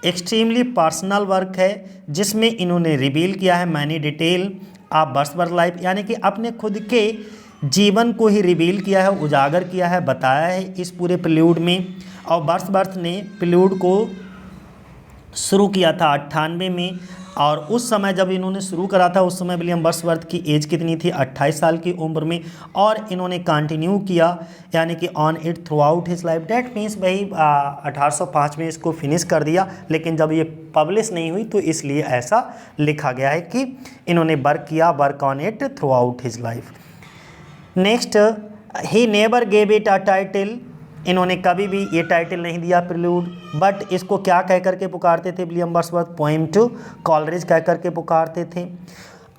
एक्सट्रीमली पर्सनल वर्क है, जिसमें इन्होंने रिवील किया है many detail of Wordsworth life, यानी कि अपने खुद के जीवन को ही रिवील किया है, उजागर किया है, बताया है इस पूरे प्रिल्यूड में। और वर्ड्सवर्थ ने प्रिल्यूड को शुरू किया था 98 में, और उस समय जब इन्होंने शुरू करा था उस समय विलियम वर्ड्सवर्थ की एज कितनी थी? 28 साल की उम्र में। और इन्होंने कंटिन्यू किया, यानी कि on it through out his life. That means भाई 1805 में इसको फिनिश कर दिया, लेकिन जब ये पब्लिश नहीं हुई तो इसलिए ऐसा लिखा गया है कि इन्होंने work on it through out his life. Next, he never gave it a title. इन्होंने कभी भी ये टाइटल नहीं दिया प्रिल्यूड, बट इसको क्या कह करके पुकारते थे William Wordsworth? Poem to Coleridge कह करके पुकारते थे।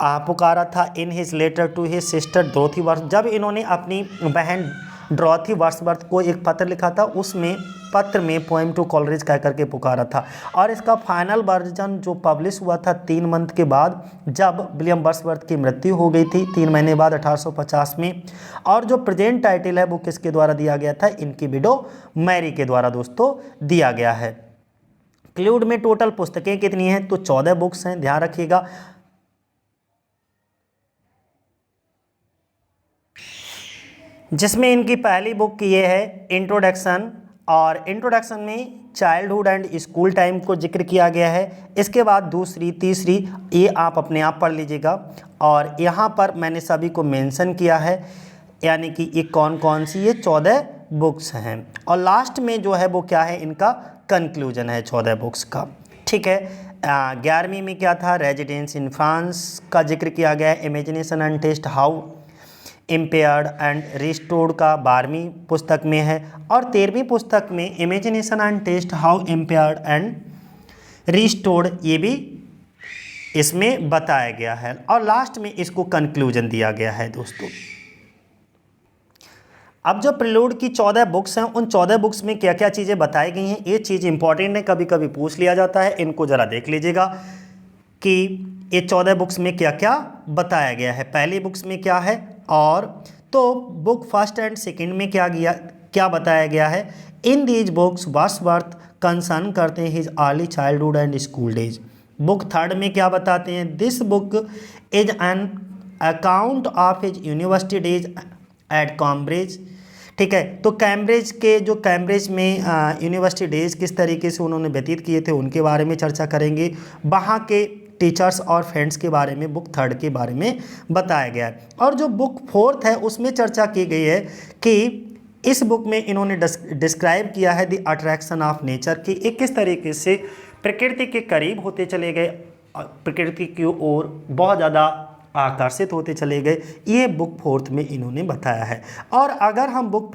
पुकारा था in his letter to his sister Dorothy Wordsworth. जब इन्होंने अपनी बहन डोरोथी वर्ड्सवर्थ को एक पत्र लिखा था, उसमें पत्र में पोएम टू कॉलरेज कह करके पुकारा था। और इसका फाइनल वर्जन जो पब्लिश हुआ था 3 मंथ के बाद, जब विलियम वर्ड्सवर्थ की मृत्यु हो गई थी 3 महीने बाद 1850 में। और जो प्रेजेंट टाइटल है वो किसके द्वारा दिया गया था? इनकी विडो मैरी के द्वारा दोस्तों दिया गया है। प्रिल्यूड में टोटल पुस्तकें कितनी हैं? तो 14 बुक्स हैं, ध्यान रखिएगा। जिसमें इनकी पहली बुक ये है इंट्रोडक्शन, और इंट्रोडक्शन में चाइल्डहुड एंड स्कूल टाइम को जिक्र किया गया है। इसके बाद दूसरी, तीसरी, ये आप अपने आप पढ़ लीजिएगा। और यहाँ पर मैंने सभी को मेंशन किया है, यानी कि ये कौन कौन सी, ये 14 बुक्स हैं। और लास्ट में जो है वो क्या है? इनका कंक्लूजन है 14 बुक्स का। ठीक है, 11वीं में क्या था, रेजिडेंस इन फ्रांस का जिक्र किया गया है। Imagination and taste how impaired and restored का 12वीं पुस्तक में है। और 13वीं पुस्तक में imagination and taste how impaired and restored ये भी इसमें बताया गया है। और लास्ट में इसको कंक्लूजन दिया गया है दोस्तों। अब जो प्रिलूड की 14 बुक्स हैं, उन 14 बुक्स में क्या क्या चीज़ें बताई गई हैं, ये चीज़ इंपॉर्टेंट है, कभी कभी पूछ लिया जाता है। इनको ज़रा देख लीजिएगा कि ये 14 बुक्स में क्या क्या बताया गया है। पहली बुक्स में क्या है, और तो बुक फर्स्ट एंड सेकंड में क्या बताया गया है। In these books Wordsworth concern करते हैं his early childhood and school days. Book third में क्या बताते हैं, this book is an account of his university days at Cambridge. ठीक है, तो कैम्ब्रिज में यूनिवर्सिटी डेज किस तरीके से उन्होंने व्यतीत किए थे उनके बारे में चर्चा करेंगे। वहाँ के टीचर्स और फ्रेंड्स के बारे में बुक थर्ड के बारे में बताया गया है। और जो बुक फोर्थ है उसमें चर्चा की गई है कि इस बुक में इन्होंने डिस्क्राइब किया है द अट्रैक्शन ऑफ नेचर, कि एक किस तरीके से प्रकृति के करीब होते चले गए, प्रकृति की ओर बहुत ज़्यादा आकर्षित होते चले गए। ये बुक फोर्थ में इन्होंने बताया है। और अगर हम बुक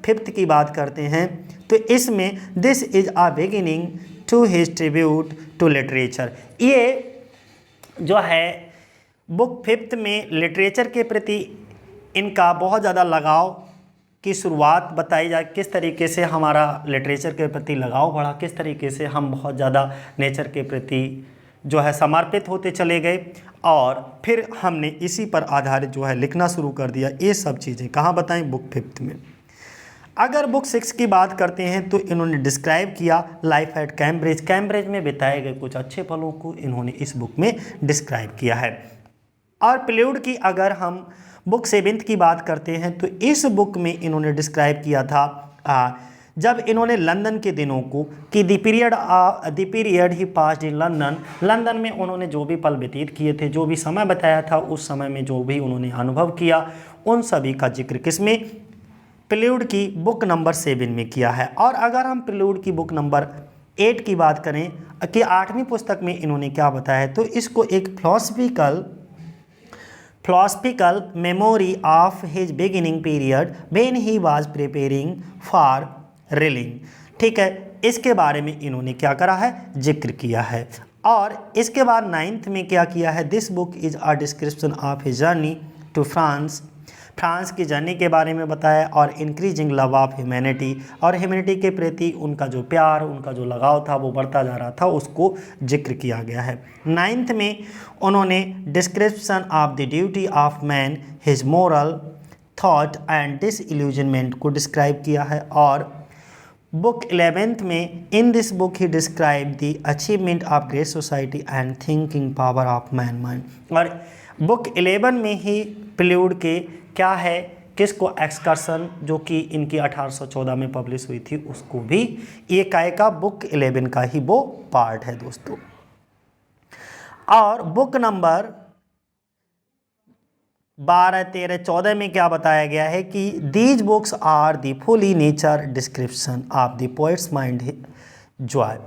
फिफ्थ की बात करते हैं तो इसमें this is a beginning to his tribute to literature. ये जो है बुक फिफ्थ में लिटरेचर के प्रति इनका बहुत ज़्यादा लगाव की शुरुआत बताई जाए, किस तरीके से हमारा लिटरेचर के प्रति लगाव बढ़ा, किस तरीके से हम बहुत ज़्यादा नेचर के प्रति जो है समर्पित होते चले गए। और फिर हमने इसी पर आधारित जो है लिखना शुरू कर दिया। ये सब चीज़ें कहाँ बताएं, बुक फिफ्थ में। अगर बुक सिक्स की बात करते हैं तो इन्होंने डिस्क्राइब किया लाइफ एट कैम्ब्रिज में बिताए गए कुछ अच्छे पलों को इन्होंने इस बुक में डिस्क्राइब किया है। और प्रिल्यूड की अगर हम बुक सेवेंथ की बात करते हैं तो इस बुक में इन्होंने डिस्क्राइब किया था जब इन्होंने लंदन के दिनों को, कि the period he passed in London में उन्होंने जो भी पल व्यतीत किए थे, जो भी समय बताया था, उस समय में जो भी उन्होंने अनुभव किया, उन सभी का जिक्र किसमें, प्रिल्यूड की बुक नंबर 7 में किया है। और अगर हम प्रिल्यूड की बुक नंबर 8 की बात करें कि 8वीं पुस्तक में इन्होंने क्या बताया है, तो इसको एक philosophical memory of his beginning period when he was preparing for reeling. ठीक है, इसके बारे में इन्होंने क्या करा है, जिक्र किया है। और इसके बाद 9th में क्या किया है, this book is a description of his journey to France की जर्नी के बारे में बताया। और इंक्रीजिंग लव ऑफ ह्यूमैनिटी, और ह्यूमैनिटी के प्रति उनका जो प्यार, उनका जो लगाव था वो बढ़ता जा रहा था, उसको जिक्र किया गया है। 9th में उन्होंने description of the duty of man, his moral thought and disillusionment को डिस्क्राइब किया है। और बुक 11th में in this book he describe the achievement of great society and thinking power of man mind. और book 11 में ही prelude के क्या है, किसको, एक्सकर्सन, जो कि इनकी 1814 में पब्लिश हुई थी, उसको भी ये का बुक 11 का ही वो पार्ट है दोस्तों। और बुक नंबर 12, 13, 14 में क्या बताया गया है कि these books are the fully nature description of the poet's mind joy,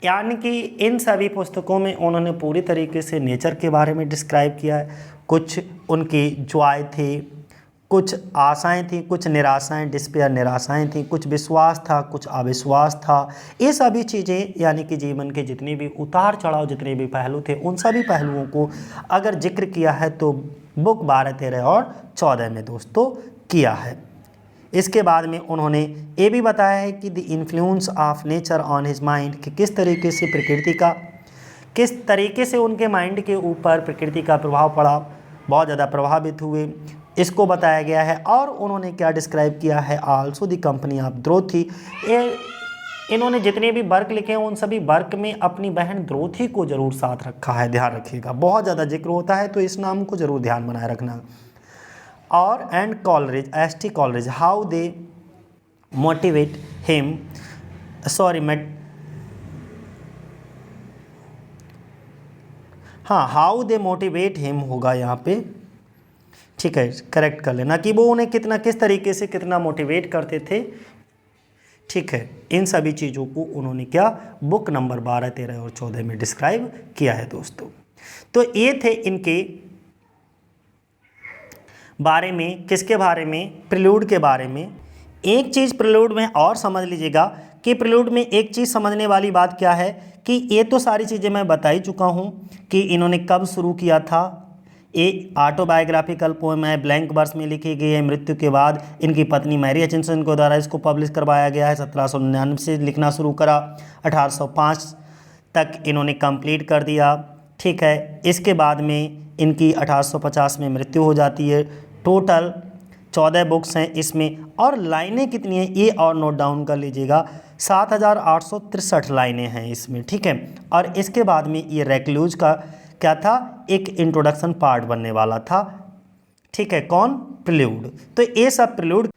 यानी कि इन सभी पुस्तकों में उन्होंने पूरी तरीके से नेचर के बारे में डिस्क्राइब किया है। कुछ उनकी जॉय थी, कुछ आशाएं थी, कुछ निराशाएं, डिस्पेयर निराशाएं थी, कुछ विश्वास था, कुछ अविश्वास था। ये सभी चीज़ें यानी कि जीवन के जितने भी उतार चढ़ाव, जितने भी पहलू थे, उन सभी पहलुओं को अगर जिक्र किया है तो बुक 12, 13 और 14 में दोस्तों किया है। इसके बाद में उन्होंने ये भी बताया है कि the influence of nature on his mind, कि किस तरीके से किस तरीके से उनके माइंड के ऊपर प्रकृति का प्रभाव पड़ा, बहुत ज़्यादा प्रभावित हुए, इसको बताया गया है। और उन्होंने क्या डिस्क्राइब किया है, आल्सो द कंपनी ऑफ द्रोथी। इन्होंने जितने भी वर्क लिखे हैं उन सभी वर्क में अपनी बहन द्रोथी को जरूर साथ रखा है, ध्यान रखिएगा, बहुत ज़्यादा जिक्र होता है तो इस नाम को जरूर ध्यान बनाए रखना। और and Coleridge, ST. Coleridge, how they motivate him, how they motivate him होगा यहाँ पे, ठीक है, करेक्ट कर लेना कि वो उन्हें किस तरीके से कितना मोटिवेट करते थे। ठीक है, इन सभी चीज़ों को उन्होंने क्या बुक नंबर 12, 13 और 14 में डिस्क्राइब किया है दोस्तों। तो ये थे इनके बारे में, किसके बारे में, प्रिल्यूड के बारे में। एक चीज़ प्रिल्यूड में और समझ लीजिएगा कि प्रिल्यूड में एक चीज़ समझने वाली बात क्या है कि ये तो सारी चीज़ें मैं बता ही चुका हूँ कि इन्होंने कब शुरू किया था। ये ऑटोबायोग्राफिकल पोएम है, ब्लैंक वर्स में लिखी गई है। मृत्यु के बाद इनकी पत्नी मैरी हचिंसन के द्वारा इसको पब्लिश करवाया गया है। 1799 से लिखना शुरू करा, 1805 तक इन्होंने कंप्लीट कर दिया। ठीक है, इसके बाद में इनकी 1850 में मृत्यु हो जाती है। टोटल 14 बुक्स हैं इसमें, और लाइनें कितनी हैं ये और नोट डाउन कर लीजिएगा, 7863 लाइनें हैं इसमें। ठीक है, और इसके बाद में ये रेक्लूज का क्या था, एक इंट्रोडक्शन पार्ट बनने वाला था। ठीक है, कौन, प्रिल्यूड। तो ये सब प्रिल्यूड।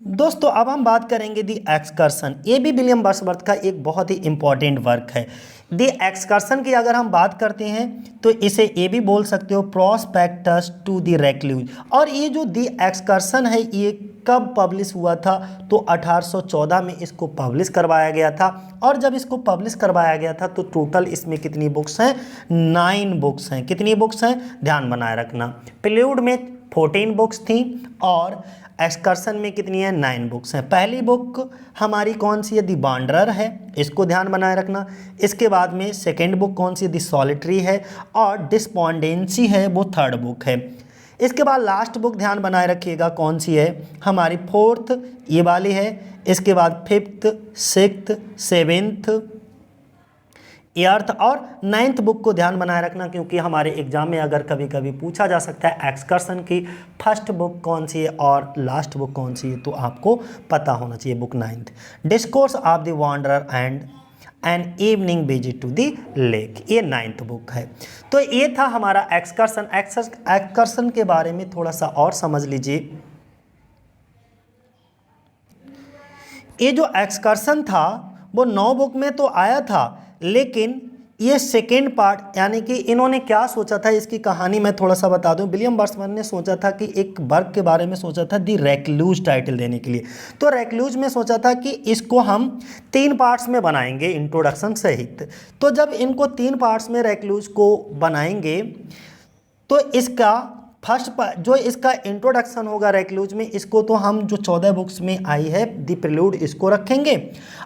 दोस्तों अब हम बात करेंगे दी एक्सकर्सन। ये भी विलियम वर्ड्सवर्थ का एक बहुत ही इंपॉर्टेंट वर्क है। दी एक्सकर्सन की अगर हम बात करते हैं तो इसे ये भी बोल सकते हो प्रोस्पेक्टस टू दी रेक्लूज। और ये जो दी एक्सकर्सन है ये कब पब्लिश हुआ था, तो 1814 में इसको पब्लिश करवाया गया था। और जब इसको पब्लिश करवाया गया था तो टोटल इसमें कितनी बुक्स हैं, 9 बुक्स हैं। कितनी बुक्स हैं, ध्यान बनाए रखना। प्रिल्यूड में 14 बुक्स थी और एक्सकर्सन में कितनी है, 9 बुक्स हैं। पहली बुक हमारी कौन सी है, दी वांडरर है, इसको ध्यान बनाए रखना। इसके बाद में सेकेंड बुक कौन सी, दी सॉलिटरी है, और डिस्पोंडेंसी है वो थर्ड बुक है। इसके बाद लास्ट बुक ध्यान बनाए रखिएगा कौन सी है, हमारी फोर्थ ये वाली है। इसके बाद फिफ्थ, सिक्स्थ, सेवेंथ, एर्थ और 9th बुक को ध्यान बनाए रखना, क्योंकि हमारे एग्जाम में अगर कभी कभी पूछा जा सकता है एक्सकर्सन की फर्स्ट बुक कौन सी है और लास्ट बुक कौन सी है, तो आपको पता होना चाहिए। Book 9th, discourse of the wanderer and an evening visit to the lake, ये 9th बुक है। तो ये था हमारा एक्सकर्सन। एक्सकर्सन के बारे में थोड़ा सा और समझ लीजिए। ये जो एक्सकर्सन था वो 9 बुक में तो आया था, लेकिन ये सेकेंड पार्ट, यानी कि इन्होंने क्या सोचा था, इसकी कहानी मैं थोड़ा सा बता दूं। विलियम वर्ड्सवर्थ ने सोचा था कि एक वर्क के बारे में सोचा था, दी रेक्लूज टाइटल देने के लिए। तो रेक्लूज में सोचा था कि इसको हम 3 पार्ट्स में बनाएंगे इंट्रोडक्शन सहित। तो जब इनको 3 पार्ट्स में रेक्लूज को बनाएंगे तो इसका फर्स्ट जो इसका इंट्रोडक्शन होगा रेक्लूज में, इसको तो हम जो 14 बुक्स में आई है दी प्रिल्यूड, इसको रखेंगे।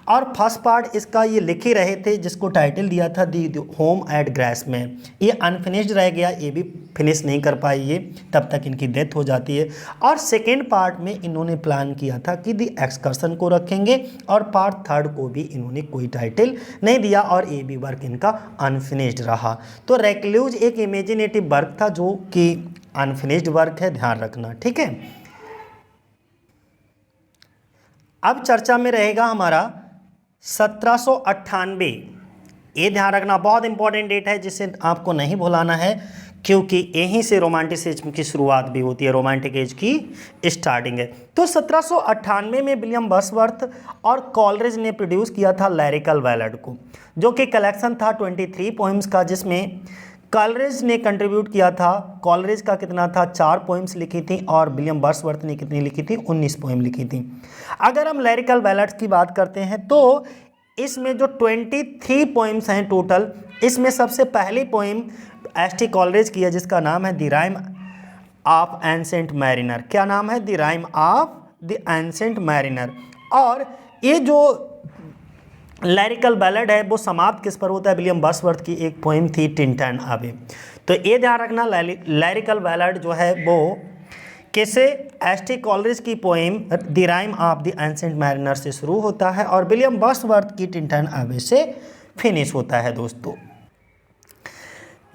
और फर्स्ट पार्ट इसका ये लिख ही रहे थे जिसको टाइटल दिया था दी होम एट ग्रेसमैन, ये अनफिनिश्ड रह गया, ये भी फिनिश नहीं कर पाई ये, तब तक इनकी डेथ हो जाती है। और सेकेंड पार्ट में इन्होंने प्लान किया था कि दी एक्सकर्सन को रखेंगे, और पार्ट थर्ड को भी इन्होंने कोई टाइटल नहीं दिया, और ये भी वर्क इनका अनफिनिश्ड रहा। तो रेक्लूज एक इमेजिनेटिव वर्क था जो कि अनफिनिश्ड वर्क है, ध्यान रखना। ठीक है, अब चर्चा में रहेगा हमारा 1798। ये ध्यान रखना, बहुत इंपॉर्टेंट डेट है जिसे आपको नहीं भुलाना है, क्योंकि यहीं से रोमांटिसिज्म की शुरुआत भी होती है, रोमांटिक एज की स्टार्टिंग है। तो 1798 में विलियम वर्ड्सवर्थ और कॉलरिज ने प्रोड्यूस किया था लिरिकल बैलेड को, जो कि कलेक्शन था 23 पोएम्स का, जिसमें कॉलरिज ने कंट्रीब्यूट किया था। कॉलरिज का कितना था, 4 पोएम्स लिखी थी, और विलियम वर्ड्सवर्थ ने कितनी लिखी थी, 19 पोएम लिखी थी। अगर हम लिरिकल बैलेड्स की बात करते हैं तो इसमें जो 23 पोएम्स हैं टोटल, इसमें सबसे पहली पोएम एस.टी. कॉलरिज की है, जिसका नाम है the rhyme of ancient mariner. क्या नाम है, the rhyme of the ancient mariner. और ये जो लिरिकल बैलेड है वो समाप्त किस पर होता है, विलियम वर्ड्सवर्थ की एक पोएम थी टिंटन अबे। तो ये ध्यान रखना, लिरिकल बैलेड जो है वो किसे, एस.टी. कॉलरिज की poem the rhyme of the ancient mariner से शुरू होता है और विलियम वर्ड्सवर्थ की टिंटन अबे से फिनिश होता है। दोस्तों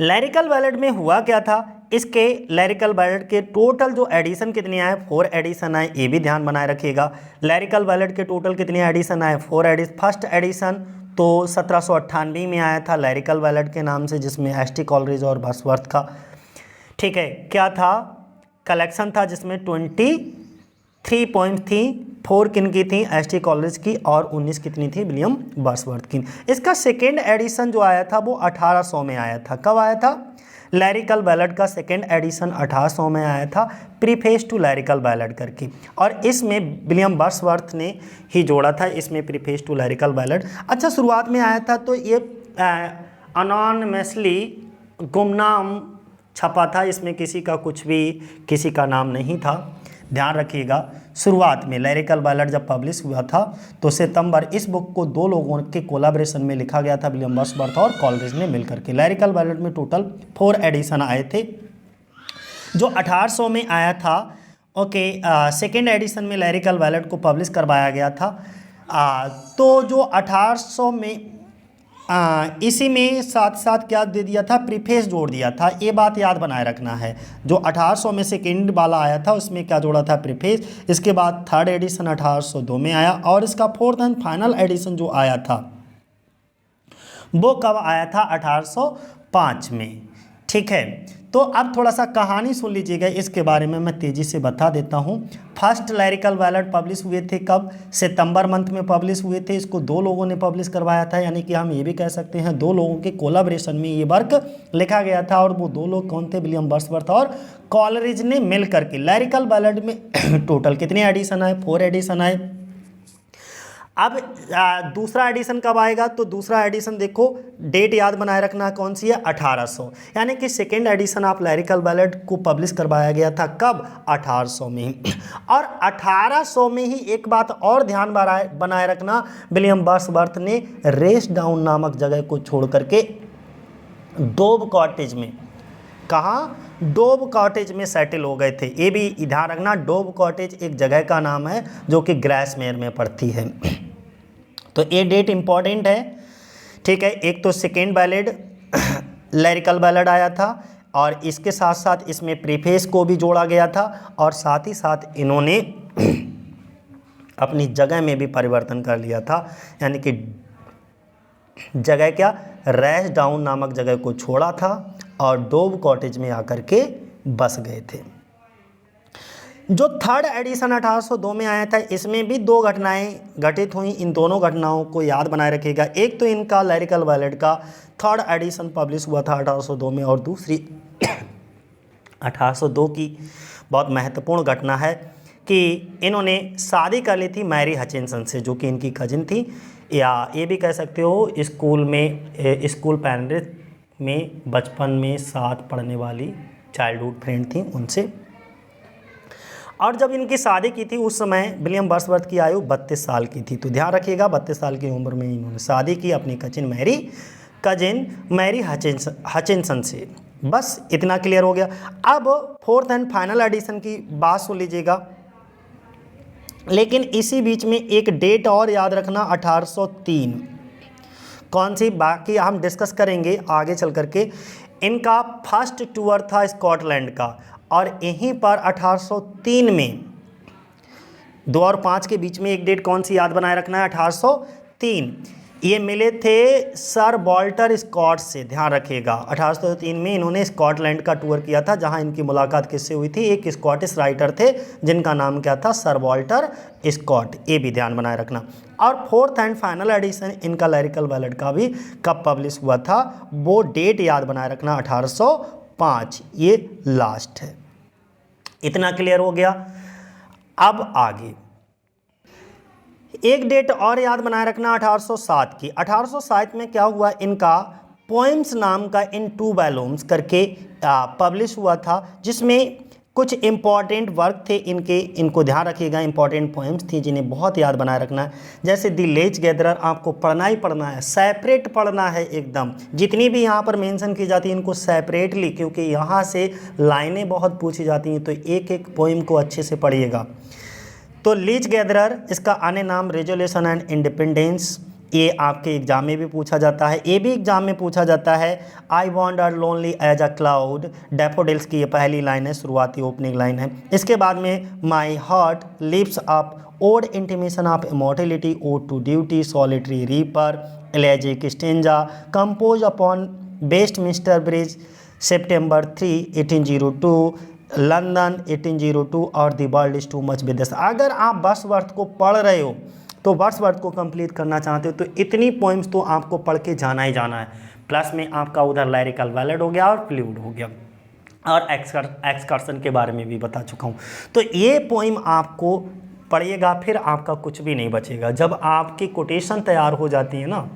लिरिकल बैलेड में हुआ क्या था, इसके लिरिकल बैलेड के टोटल जो एडिशन कितने आए, 4 एडिशन आए, ये भी ध्यान बनाए रखिएगा। लिरिकल बैलेड के टोटल कितने एडिशन आए, 4 एडिशन। फर्स्ट एडिशन तो 1798 में आया था लिरिकल बैलेड के नाम से, जिसमें एस.टी. कॉलरिज और वर्ड्सवर्थ का, ठीक है, क्या था, कलेक्शन था, जिसमें 23 3 पोइम्स थी, 4 किन की थी, एस.टी. कॉलरिज की, और 19 कितनी थी, विलियम वर्ड्सवर्थ की। इसका सेकेंड एडिशन जो आया था वो 1800 में आया था। कब आया था? लैरिकल बैलेट का सेकेंड एडिशन 1800 में आया था, प्रीफेस टू लैरिकल बैलेट करके, और इसमें विलियम वर्ड्सवर्थ ने ही जोड़ा था, इसमें प्रीफेस टू लैरिकल बैलेट। अच्छा, शुरुआत में आया था तो ये अनॉनिमसली गुमनाम छपा था, इसमें किसी का कुछ भी, किसी का नाम नहीं था, ध्यान रखिएगा। शुरुआत में लैरिकल बैलेट जब पब्लिश हुआ था तो सितंबर, इस बुक को 2 लोगों के कोलाब्रेशन में लिखा गया था, विलियम वर्ड्सवर्थ और कॉलरिज ने मिलकर के। लैरिकल बैलेट में टोटल 4 एडिशन आए थे। जो 1800 में आया था, ओके, सेकेंड एडिशन में लैरिकल बैलेट को पब्लिश करवाया गया था। तो जो 1800 में इसी में साथ साथ क्या दे दिया था, प्रीफेस जोड़ दिया था, ये बात याद बनाए रखना है। जो 1800 में सेकेंड वाला आया था उसमें क्या जोड़ा था, प्रीफेस। इसके बाद थर्ड एडिशन 1802 में आया, और इसका फोर्थ एंड फाइनल एडिशन जो आया था वो कब आया था, 1805 में। ठीक है, तो अब थोड़ा सा कहानी सुन लीजिएगा, इसके बारे में मैं तेज़ी से बता देता हूँ। फर्स्ट लैरिकल बैलेट पब्लिश हुए थे कब, सितंबर मंथ में पब्लिश हुए थे। इसको 2 लोगों ने पब्लिश करवाया था, यानी कि हम ये भी कह सकते हैं 2 लोगों के कोलाब्रेशन में ये वर्क लिखा गया था, और वो 2 लोग कौन थे, विलियम वर्ड्सवर्थ और कॉलरिज ने मिल करके। लैरिकल बैलेट में टोटल कितने एडिशन आए, 4 एडिशन आए। अब दूसरा एडिशन कब आएगा, तो दूसरा एडिशन देखो, डेट याद बनाए रखना कौन सी है, 1800, यानी कि second edition of lyrical ballot को पब्लिश करवाया गया था कब, 1800 में ही। और 1800 में ही एक बात और ध्यान बनाए रखना, विलियम वर्ड्सवर्थ ने रेस डाउन नामक जगह को छोड़ करके डोव कॉटेज में, कहाँ, डोव कॉटेज में सेटल हो गए थे। ये भी ध्यान रखना, डोव कॉटेज एक जगह का नाम है जो कि ग्रासमेयर में पड़ती है। तो ये डेट इंपॉर्टेंट है, ठीक है। एक तो सेकेंड बैलेट लैरिकल बैलेट आया था, और इसके साथ साथ इसमें प्रीफेस को भी जोड़ा गया था, और साथ ही साथ इन्होंने अपनी जगह में भी परिवर्तन कर लिया था, यानी कि जगह क्या, रैश डाउन नामक जगह को छोड़ा था और डोव कॉटेज में आकर के बस गए थे। जो थर्ड एडिशन 1802 में आया था, इसमें भी 2 घटनाएं घटित हुई। इन दोनों घटनाओं को याद बनाए रखिएगा। एक तो इनका लैरिकल बैलेट का थर्ड एडिशन पब्लिश हुआ था 1802 में, और दूसरी 1802 की बहुत महत्वपूर्ण घटना है कि इन्होंने शादी कर ली थी मैरी हचिनसन से, जो कि इनकी कजिन थी, या ये भी कह सकते हो स्कूल पेरेंट्स में बचपन में साथ पढ़ने वाली चाइल्डहुड फ्रेंड थी उनसे। और जब इनकी शादी की थी उस समय विलियम वर्ड्सवर्थ की आयु 32 साल की थी। तो ध्यान रखिएगा, 32 साल की उम्र में इन्होंने शादी की अपनी कजिन मैरी हचिनसन से। बस इतना क्लियर हो गया। अब फोर्थ एंड फाइनल एडिशन की बात सुन लीजिएगा, लेकिन इसी बीच में एक डेट और याद रखना, 1803। कौन सी, बाकी हम डिस्कस करेंगे आगे चल करके। इनका फर्स्ट टूर था स्कॉटलैंड का, और यहीं पर 1803 में 2 और 5 के बीच में एक डेट कौन सी याद बनाए रखना है, 1803। ये मिले थे सर वॉल्टर स्कॉट से, ध्यान रखिएगा। 1803 में इन्होंने स्कॉटलैंड का टूर किया था, जहां इनकी मुलाकात किससे हुई थी, एक स्कॉटिश राइटर थे जिनका नाम क्या था, सर वॉल्टर स्कॉट। ये भी ध्यान बनाए रखना। और फोर्थ एंड फाइनल एडिशन इनका लैरिकल बैलेट का भी कब पब्लिश हुआ था, वो डेट याद बनाए रखना, 1805। ये लास्ट है। इतना क्लियर हो गया। अब आगे एक डेट और याद बनाए रखना, 1807 की। 1807 में क्या हुआ, इनका पोएम्स नाम का इन 2 वॉल्यूम्स करके पब्लिश हुआ था, जिसमें कुछ इंपॉर्टेंट वर्क थे इनके, इनको ध्यान रखिएगा। इंपॉर्टेंट पोएम्स थी जिन्हें बहुत याद बनाए रखना है, जैसे द लेज गैदरर आपको पढ़ना ही पढ़ना है, सेपरेट पढ़ना है एकदम। जितनी भी यहाँ पर मेंशन की जाती है इनको सेपरेटली, क्योंकि यहाँ से लाइनें बहुत पूछी जाती हैं, तो एक एक पोएम को अच्छे से पढ़िएगा। तो लीज गैदरर, इसका अन्य नाम रेजोल्यूशन एंड इंडिपेंडेंस, ये आपके एग्जाम में भी पूछा जाता है। ये भी एग्जाम में पूछा जाता है। I wander lonely as a cloud, daffodils की ये पहली लाइन है, शुरुआती ओपनिंग लाइन है। इसके बाद में my heart leaps up, ode intimation of immortality, ode to duty, solitary reaper, elegiac stanza, compose upon Westminster bridge, September 3, 1802, London 1802 और the world is too much with this. अगर आप वर्ड्सवर्थ को पढ़ रहे हो तो वर्ड्सवर्थ को कंप्लीट करना चाहते हो तो इतनी पोइम्स तो आपको पढ़ के जाना ही जाना है। प्लस में आपका उधर लिरिकल बैलेड हो गया और प्लूड हो गया और एक्सकर्सन के बारे में भी बता चुका हूँ। तो ये पोइम आपको पढ़िएगा, फिर आपका कुछ भी नहीं बचेगा। जब आपकी कोटेशन तैयार हो जाती है ना,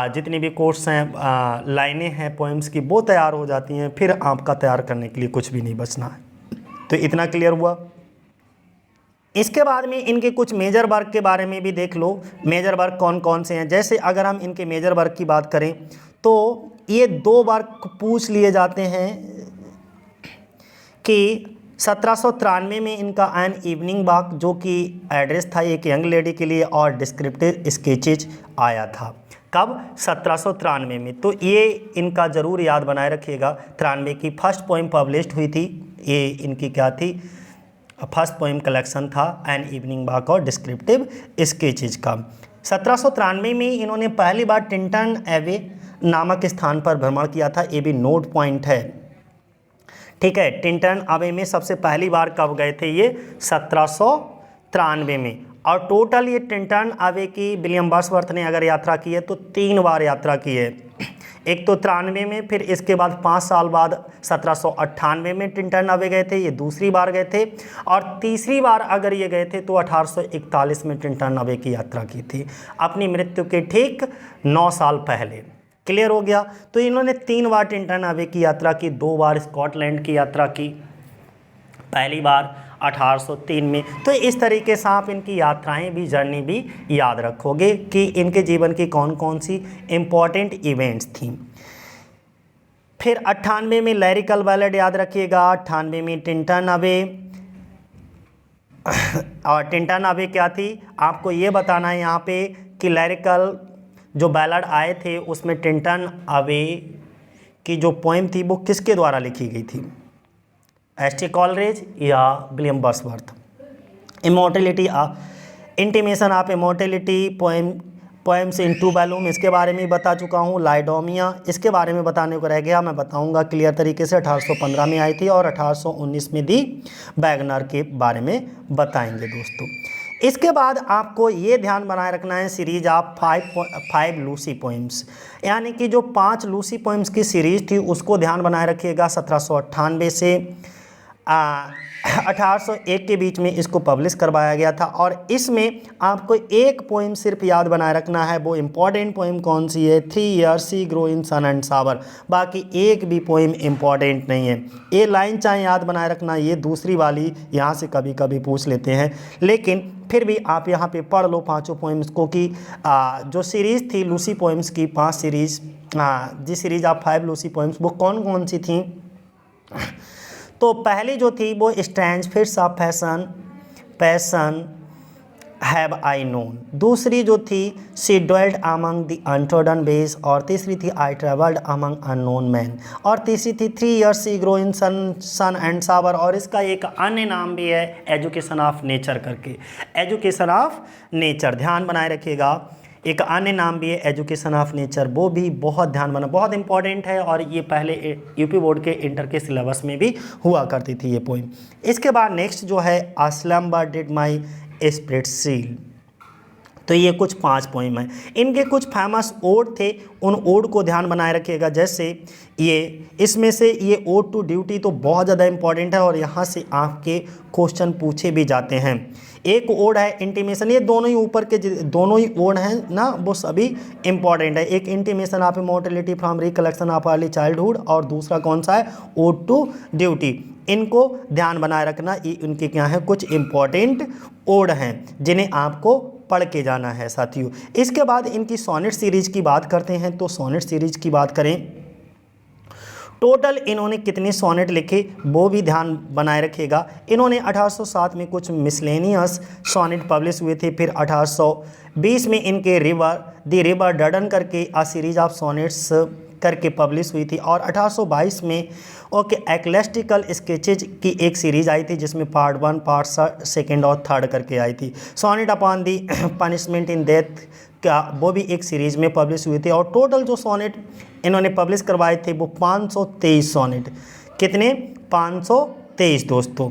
जितनी भी कोट्स हैं, लाइनें हैं पोइम्स की, वो तैयार हो जाती हैं, फिर आपका तैयार करने के लिए कुछ भी नहीं बचना है। तो इतना क्लियर हुआ। इसके बाद में इनके कुछ मेजर वर्क के बारे में भी देख लो, मेजर वर्क कौन कौन से हैं। जैसे अगर हम इनके मेजर वर्क की बात करें तो ये 2 वर्क पूछ लिए जाते हैं कि 1793 में इनका एन इवनिंग वॉक, जो कि एड्रेस था एक यंग लेडी के लिए, और डिस्क्रिप्टिव स्केचेज आया था। कब? 1793 में। तो ये इनका ज़रूर याद बनाए रखिएगा। 93 की फर्स्ट पोइम पब्लिश्ड हुई थी। ये इनकी क्या थी? फर्स्ट पोइम कलेक्शन था एन इवनिंग वॉक और डिस्क्रिप्टिव स्केचेज का। 1793 में इन्होंने पहली बार टिंटन एवे नामक स्थान पर भ्रमण किया था। ये भी नोट पॉइंट है, ठीक है। टिंटन एवे में सबसे पहली बार कब गए थे? ये 1793 में। और टोटल ये टिंटन एवे की विलियम वर्ड्सवर्थ ने अगर यात्रा की है तो 3 बार यात्रा की है। एक तो 93 में, फिर इसके बाद 5 साल बाद 1798 में टिंटन एवे गए थे, ये दूसरी बार गए थे। और तीसरी बार अगर ये गए थे तो 1841 में टिंटन एवे की यात्रा की थी, अपनी मृत्यु के ठीक 9 साल पहले। क्लियर हो गया। तो इन्होंने 3 बार टिंटन एवे की यात्रा की, 2 बार स्कॉटलैंड की यात्रा की, पहली बार 1803 में। तो इस तरीके से आप इनकी यात्राएं भी, जर्नी भी याद रखोगे कि इनके जीवन की कौन कौन सी इम्पॉर्टेंट इवेंट्स थी। फिर 98 में लिरिकल बैलेड याद रखिएगा, 98 में टिंटन एवे। और टिंटन एवे क्या थी आपको ये बताना है यहाँ पे कि लिरिकल जो बैलेड आए थे उसमें टिंटन एवे की जो पोइम थी वो किसके द्वारा लिखी गई थी? एस.टी. कॉलरेज या William Wordsworth? Immortality intimation of immortality poems in 2 volume, इसके बारे में बता चुका हूँ। लाइडोमिया, इसके बारे में बताने को रह गया, मैं बताऊँगा क्लियर तरीके से। 1815 में आई थी और 1819 में दी वैगनर के बारे में बताएंगे दोस्तों। इसके बाद आपको ये ध्यान बनाए रखना है सीरीज ऑफ 5 लूसी पोइम्स, यानी कि जो 5 लूसी पोइम्स की सीरीज थी उसको ध्यान बनाए रखिएगा। 1798 से 1801 के बीच में इसको पब्लिश करवाया गया था। और इसमें आपको एक पोइम सिर्फ याद बनाए रखना है, वो इम्पॉर्टेंट पोइम कौन सी है? 3 years she grow in sun and shower. बाकी एक भी पोइम इम्पॉर्टेंट नहीं है। ये लाइन चाहे याद बनाए रखना, ये दूसरी वाली यहाँ से कभी कभी पूछ लेते हैं, लेकिन फिर भी आप यहाँ पे पढ़ लो 5 पोइम्स को कि जो सीरीज़ थी लूसी पोइम्स की 5 सीरीज़, जी सीरीज ऑफ 5 लूसी पोइम्स, वो कौन कौन सी थी? तो पहली जो थी वो strange fits of passion have I known. दूसरी जो थी she dwelt among the untrodden ways. और तीसरी थी I travelled among unknown men. और तीसरी थी 3 years she grow in sun and shower. और इसका एक अन्य नाम भी है एजुकेशन ऑफ नेचर करके, एजुकेशन ऑफ नेचर, ध्यान बनाए रखिएगा। एक अन्य नाम भी है एजुकेशन ऑफ नेचर, वो भी बहुत ध्यान बना, बहुत इंपॉर्टेंट है। और ये पहले यूपी बोर्ड के इंटर के सिलेबस में भी हुआ करती थी ये पोइम। इसके बाद नेक्स्ट जो है a slumber did my spirit seal. तो ये कुछ 5 पोइम हैं। इनके कुछ फेमस ओड थे, उन ओड को ध्यान बनाए रखिएगा। जैसे ये, इसमें से ये ओड टू ड्यूटी तो बहुत ज़्यादा इंपॉर्टेंट है और यहाँ से आपके क्वेश्चन पूछे भी जाते हैं। एक ओड है इंटीमेशन, ये दोनों ही ऊपर के दोनों ही ओड हैं ना, वो सभी इंपॉर्टेंट है। एक intimation of immortality from recollection of early childhood, और दूसरा कौन सा है? Ode to duty. इनको ध्यान बनाए रखना, ये उनके क्या हैं? कुछ इंपॉर्टेंट ओड हैं जिन्हें आपको पढ़ के जाना है साथियों। इसके बाद इनकी सोनेट सीरीज की बात करते हैं। तो सोनेट सीरीज की बात करें, टोटल इन्होंने कितने सोनेट लिखे वो भी ध्यान बनाए रखिएगा। इन्होंने 1807 में कुछ मिसलेनियस सोनेट पब्लिश हुए थे। फिर 1820 में इनके द रिवर डडन करके आ सीरीज ऑफ सोनेट्स करके पब्लिश हुई थी। और 1822 में ओके एक्लेस्टिकल स्केचेज की एक सीरीज आई थी जिसमें पार्ट 1, पार्ट 2 और 3 करके आई थी। Sonnet upon the punishment in death का वो भी एक सीरीज में पब्लिश हुए थे। और टोटल जो सोनेट इन्होंने पब्लिश करवाए थे वो 523 सोनेट, कितने? 523 दोस्तों।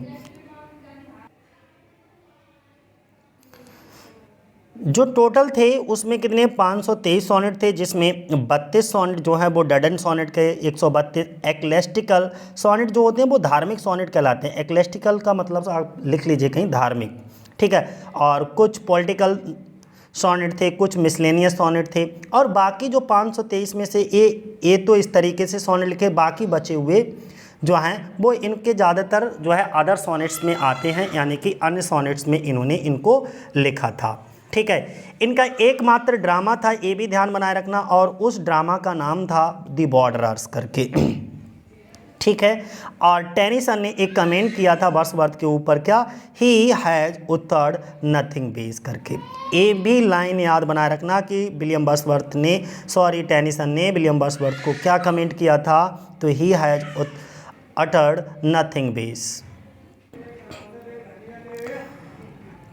जो टोटल थे उसमें कितने 523 सोनेट थे, जिसमें 32 सोनेट जो है वो डडन सोनेट के, 132 एक्लेस्टिकल सोनेट जो होते हैं वो धार्मिक सोनेट कहलाते हैं। एक्लेस्टिकल का मतलब आप लिख लीजिए कहीं धार्मिक, ठीक है। और कुछ पॉलिटिकल सोनेट थे, कुछ मिसलेनियस सोनेट थे, और बाकी जो 523 में से ये तो इस तरीके से सोनेट लिखे, बाकी बचे हुए जो हैं वो इनके ज़्यादातर जो है अदर सोनेट्स में आते हैं, यानी कि अन्य सोनेट्स में इन्होंने इनको लिखा था, ठीक है। इनका एकमात्र ड्रामा था, ये भी ध्यान बनाए रखना, और उस ड्रामा का नाम था द बॉर्डरर्स करके, ठीक है। और टेनिसन ने एक कमेंट किया था वर्ड्सवर्थ के ऊपर, क्या, ही हैज़ उत्तर्ड नथिंग बेस करके। ये भी लाइन याद बनाए रखना कि विलियम वर्ड्सवर्थ ने, टेनिसन ने विलियम वर्ड्सवर्थ को क्या कमेंट किया था, तो he has uttered nothing base।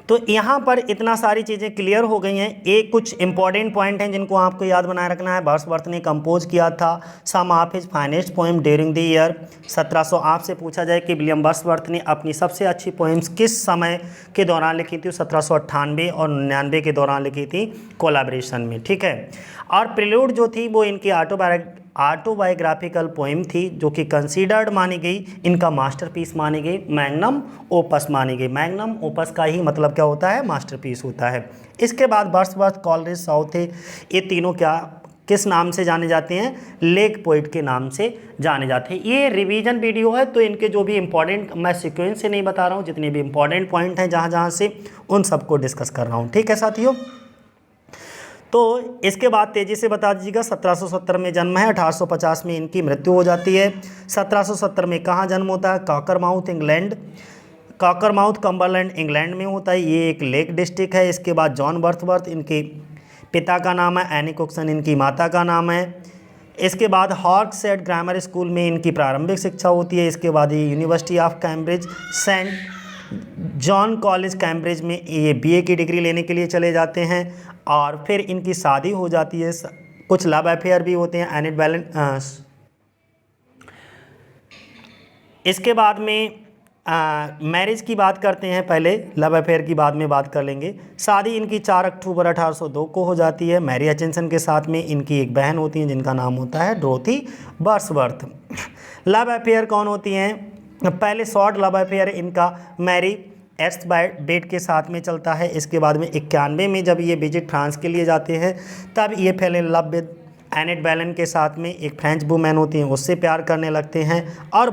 तो यहाँ पर इतना सारी चीज़ें क्लियर हो गई हैं। एक कुछ इंपॉर्टेंट पॉइंट हैं जिनको आपको याद बनाए रखना है। वर्ड्सवर्थ ने कंपोज किया था some of his finest poem during the year 1700। आपसे पूछा जाए कि विलियम वर्ड्सवर्थ ने अपनी सबसे अच्छी पोएम्स किस समय के दौरान लिखी थी, 1798 और 99 के दौरान लिखी थी कोलैबोरेशन में, ठीक है। और प्रिल्यूड जो थी वो इनकी ऑटोबायोग्राफिकल पोएम थी, जो कि कंसीडर्ड मानी गई, इनका मास्टरपीस मानी गई, मैग्नम ओपस मानी गई। मैग्नम ओपस का ही मतलब क्या होता है, मास्टरपीस होता है। इसके बाद वर्ड्सवर्थ, कॉलरिज, साउथे, ये तीनों क्या किस नाम से जाने जाते हैं, लेक पोइट के नाम से जाने जाते हैं। ये रिवीजन वीडियो है, तो इनके जो भी इंपॉर्टेंट, मैं सीक्वेंस से नहीं बता रहा हूँ, जितने भी इंपॉर्टेंट पॉइंट हैं जहाँ जहाँ से, उन सबको डिस्कस कर रहा हूँ, ठीक है साथियों। तो इसके बाद तेज़ी से बता दीजिएगा, 1770 में जन्म है, 1850 में इनकी मृत्यु हो जाती है। 1770 में कहाँ जन्म होता है, कॉकरमाउथ इंग्लैंड, कॉकरमाउथ कम्बरलैंड इंग्लैंड में होता है, ये एक लेक डिस्ट्रिक्ट है। इसके बाद जॉन वर्ड्सवर्थ इनके पिता का नाम है, एनी कुक्सन इनकी माता का नाम है। इसके बाद हॉर्क्सेट ग्रामर स्कूल में इनकी प्रारंभिक शिक्षा होती है। इसके बाद ये university of Cambridge, saint John college Cambridge में ये बीए की डिग्री लेने के लिए चले जाते हैं, और फिर इनकी शादी हो जाती है। कुछ लव अफेयर भी होते हैं, एनिट बैलेंट। इसके बाद में मैरिज की बात करते हैं, पहले लव अफेयर की बाद में बात कर लेंगे। शादी इनकी 4 अक्टूबर 1802 को हो जाती है मैरी हचिंसन के साथ में। इनकी एक बहन होती है जिनका नाम होता है डोरोथी वर्ड्सवर्थ। लव अफेयर कौन होती हैं, पहले शॉर्ट लव अफेयर इनका मैरी एस्टबाइडेट के साथ में चलता है। इसके बाद में 91 में जब ये विजिट फ्रांस के लिए जाते हैं, तब ये पहले लव विद एनिट बैलेंट के साथ में, एक फ्रेंच वूमेन होती हैं, उससे प्यार करने लगते हैं। और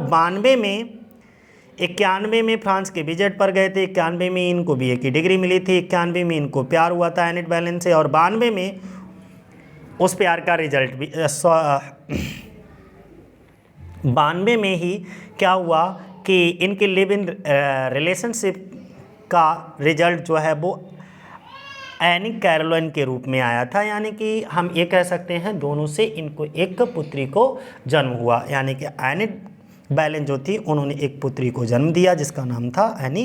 91 में फ्रांस के विजिट पर गए थे। 91 में इनको बीए की डिग्री मिली थी। 91 में इनको प्यार हुआ था एनिट बैलेंट से, और 92 में उस प्यार का रिजल्ट भी 92 में ही क्या हुआ कि इनके लिव इन रिलेशनशिप का रिजल्ट जो है वो एनी कैरोलिन के रूप में आया था। यानी कि हम ये कह सकते हैं दोनों से इनको एक पुत्री को जन्म हुआ, यानी कि एनिट बैलेंट जो थी उन्होंने एक पुत्री को जन्म दिया जिसका नाम था एनी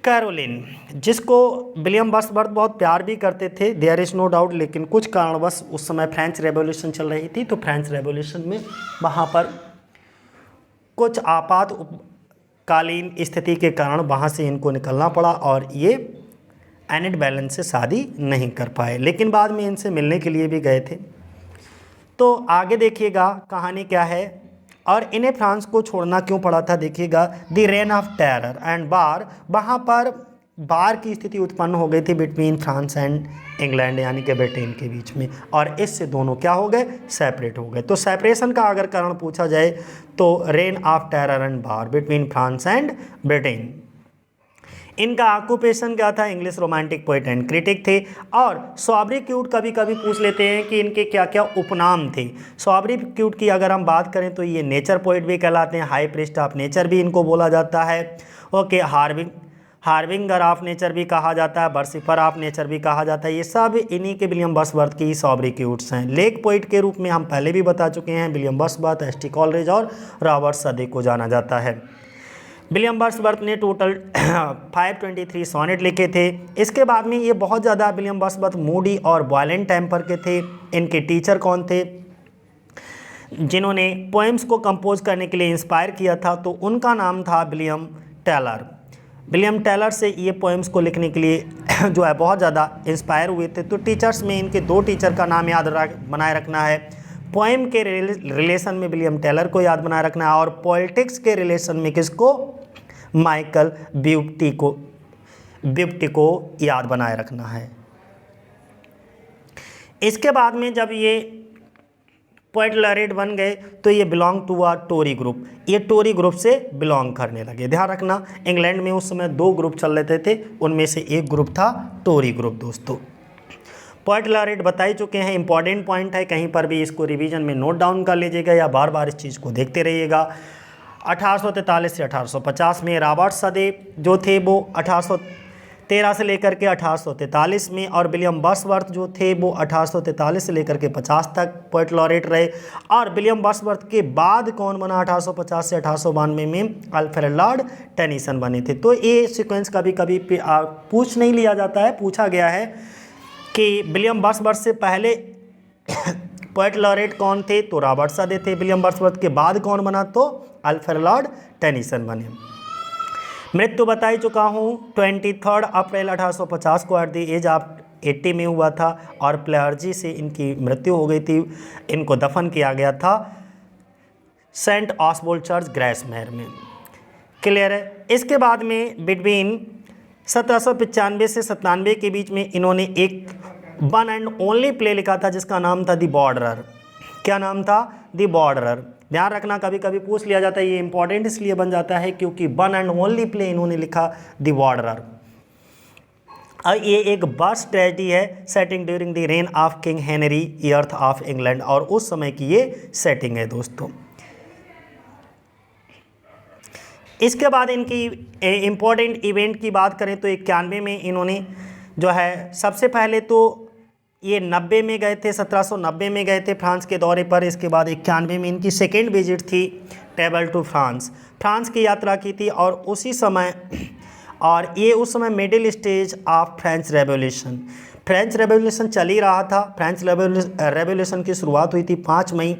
कैरोलिन, जिसको विलियम वर्ड्सवर्थ बहुत प्यार भी करते थे, देयर इज़ नो डाउट। लेकिन कुछ कारणवश उस समय फ्रेंच रेवोल्यूशन चल रही थी, तो फ्रेंच रेवोल्यूशन में वहाँ पर कुछ आपातकालीन स्थिति के कारण वहाँ से इनको निकलना पड़ा, और ये एनिट बैलेंट से शादी नहीं कर पाए, लेकिन बाद में इनसे मिलने के लिए भी गए थे। तो आगे देखिएगा कहानी क्या है, और इन्हें फ्रांस को छोड़ना क्यों पड़ा था। देखिएगा, the reign of terror and बार, वहाँ पर बार की स्थिति उत्पन्न हो गई थी बिटवीन फ्रांस एंड इंग्लैंड, यानी कि ब्रिटेन के बीच में, और इससे दोनों क्या हो गए, सेपरेट हो गए। तो सेपरेशन का अगर कारण पूछा जाए तो rain of terror and bar between France and Britain. इनका ऑक्यूपेशन क्या था, English romantic poet and critic थे। और सॉब्रीक्यूट कभी कभी पूछ लेते हैं कि इनके क्या क्या उपनाम थे। सॉब्रीक्यूट की अगर हम बात करें तो ये नेचर पोइट भी कहलाते हैं, हाई प्रीस्ट ऑफ नेचर भी इनको बोला जाता है। ओके, हार्विंगर ऑफ नेचर भी कहा जाता है, वर्सिफर ऑफ नेचर भी कहा जाता है। ये सब इन्हीं के विलियम वर्ड्सवर्थ की सॉब्रीक्यूट्स हैं। लेक पोइट के रूप में हम पहले भी बता चुके हैं, William Wordsworth, S T Coleridge और रॉबर्ट सदे को जाना जाता है। विलियम वर्ड्सवर्थ ने टोटल 523 सोनेट लिखे थे। इसके बाद में ये बहुत ज़्यादा विलियम वर्ड्सवर्थ मूडी और वायलेंट टेम्पर के थे। इनके टीचर कौन थे, जिन्होंने पोएम्स को कंपोज करने के लिए इंस्पायर किया था, तो उनका नाम था विलियम टेलर। विलियम टेलर से ये पोएम्स को लिखने के लिए जो है बहुत ज़्यादा इंस्पायर हुए थे। तो टीचर्स में इनके दो टीचर का नाम याद बनाए रखना है। पोएम के रिलेशन में विलियम टेलर को याद बनाए रखना है, और पॉलिटिक्स के रिलेशन में किसको? माइकल ब्यूप्टी को याद बनाए रखना है। इसके बाद में जब ये पोएट लॉरेट बन गए तो ये belong to a Tory group, ये टोरी ग्रुप से बिलोंग करने लगे। ध्यान रखना, इंग्लैंड में उस समय दो ग्रुप चल रहे थे, उनमें से एक ग्रुप था टोरी ग्रुप। दोस्तों पोएट लॉरेट बता ही चुके हैं, इंपॉर्टेंट पॉइंट है, कहीं पर भी इसको रिवीजन में नोट डाउन कर लीजिएगा या बार बार इस चीज़ को देखते रहिएगा। 1843 से 1850 में रॉबर्ट सदेव जो थे वो 1813 से लेकर के 1843 में, और विलियम वर्ड्सवर्थ जो थे वो 1843 से लेकर के 50 तक पोएट लॉरेट रहे। और विलियम वर्ड्सवर्थ के बाद कौन बना 1850 से 1892 में? अल्फ्रेड लॉर्ड टेनिसन बने थे। तो ये सीक्वेंस कभी कभी पूछ नहीं लिया जाता है, पूछा गया है कि विलियम वर्ड्सवर्थ से पहले पोएट लॉरेट कौन थे? तो रॉबर्ट सदेव थे। विलियम वर्ड्सवर्थ के बाद कौन बना? तो अल्फ्रेड लॉर्ड टेनिसन बने। मृत्यु बता ही चुका हूँ, 23 अप्रैल 1850 को एट द एज ऑफ 80 में हुआ था, और प्लेयर्जी से इनकी मृत्यु हो गई थी। इनको दफन किया गया था सेंट ऑस्वोल्ड चर्च ग्रेसमेयर में। क्लियर है। इसके बाद में बिटवीन 1795 से 97 के बीच में इन्होंने एक वन एंड ओनली प्ले लिखा था जिसका नाम था द बॉर्डरर। क्या नाम था? द बॉर्डरर। ध्यान रखना, कभी कभी पूछ लिया जाता है, ये इंपॉर्टेंट इसलिए बन जाता है क्योंकि वन एंड ओनली प्ले इन्होंने लिखा द बॉर्डरर। और ये एक बर्स्ट ट्रेजेडी है setting during the reign of King Henry third of England, और उस समय की ये सेटिंग है दोस्तों। इसके बाद इनकी इम्पोर्टेंट इवेंट की बात करें तो 91 में इन्होंने जो है सबसे पहले तो ये 90 में गए थे, 1790 में गए थे फ्रांस के दौरे पर। इसके बाद 91 में इनकी सेकेंड विजिट थी टेबल टू फ्रांस की यात्रा की थी, और उसी समय, और ये उस समय middle stage of French revolution चल ही रहा था। फ्रेंच रेवोल्यूशन की शुरुआत हुई थी 5 मई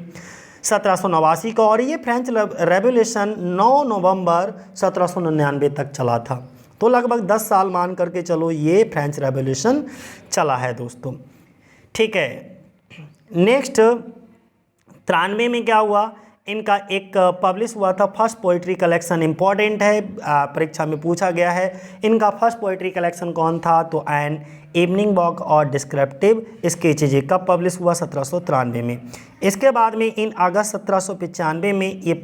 1789 को, और ये फ्रेंच रेवोल्यूशन 9 नवंबर 1799 तक चला था। तो लगभग 10 साल मान करके चलो ये फ्रेंच रेवोल्यूशन चला है दोस्तों। ठीक है। नेक्स्ट 93 में क्या हुआ? इनका एक पब्लिश हुआ था फर्स्ट पोइट्री कलेक्शन, इंपॉर्टेंट है, परीक्षा में पूछा गया है। इनका फर्स्ट पोइट्री कलेक्शन कौन था? तो एन इवनिंग वॉक और डिस्क्रिप्टिव स्केचेज। कब पब्लिश हुआ? 1793 में। इसके बाद में इन अगस्त 1795 में ये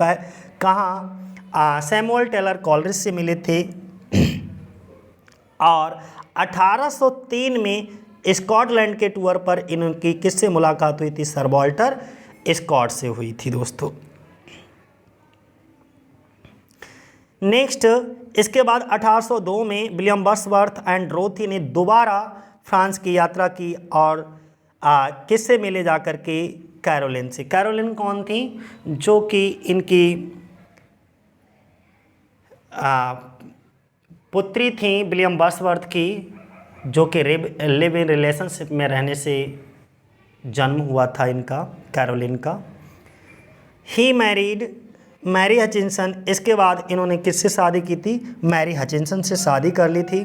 कहाँ सैमुअल टेलर कॉलरिज से मिले थे, और 1803 में स्कॉटलैंड के टूर पर इनकी किससे मुलाकात हुई थी? सर वॉल्टर स्कॉट से हुई थी दोस्तों। नेक्स्ट इसके बाद 1802 में विलियम वर्ड्सवर्थ एंड डोरोथी ने दोबारा फ्रांस की यात्रा की, और किससे मिले जाकर के? कैरोलिन से। कैरोलिन कौन थी? जो कि इनकी पुत्री थी विलियम वर्ड्सवर्थ की, जो कि लिव इन रिलेशनशिप में रहने से जन्म हुआ था इनका, कैरोलिन का। He married Mary Hutchinson. इसके बाद इन्होंने किससे शादी की थी? मैरी हचिंसन से शादी कर ली थी।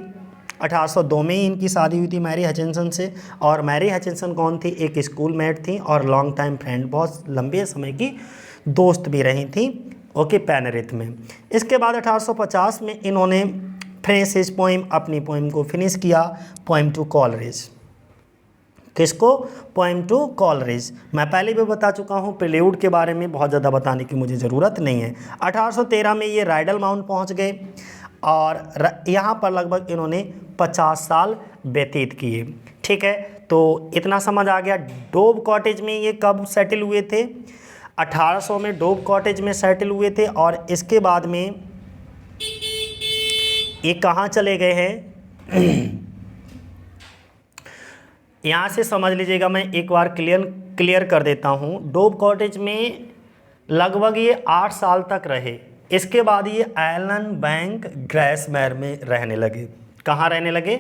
1802 में ही इनकी शादी हुई थी मैरी हचिंसन से। और मैरी हचिंसन कौन थी? एक स्कूल मेट थी और लॉन्ग टाइम फ्रेंड, बहुत लंबे समय की दोस्त भी रही थी ओके पेनरिथ में। इसके बाद 1850 में इन्होंने फिनिश हिज पोइम, अपनी पोइम को फिनिश किया, पोइम टू कॉलरिज। किसको? Poem to Coleridge. मैं पहले भी बता चुका हूँ, प्रिल्यूड के बारे में बहुत ज़्यादा बताने की मुझे ज़रूरत नहीं है। 1813 में ये राइडल माउंट पहुँच गए, और यहाँ पर लगभग इन्होंने 50 साल व्यतीत किए। ठीक है, तो इतना समझ आ गया। डोब कॉटेज में ये कब सेटल हुए थे? 1800 में डोब कॉटेज में सेटल हुए थे, और इसके बाद में ये कहाँ चले गए हैं? यहाँ से समझ लीजिएगा, मैं एक बार क्लियर कर देता हूँ। डोब कॉटेज में लगभग ये 8 साल तक रहे। इसके बाद ये एलन बैंक ग्रेसमेयर में रहने लगे। कहाँ रहने लगे?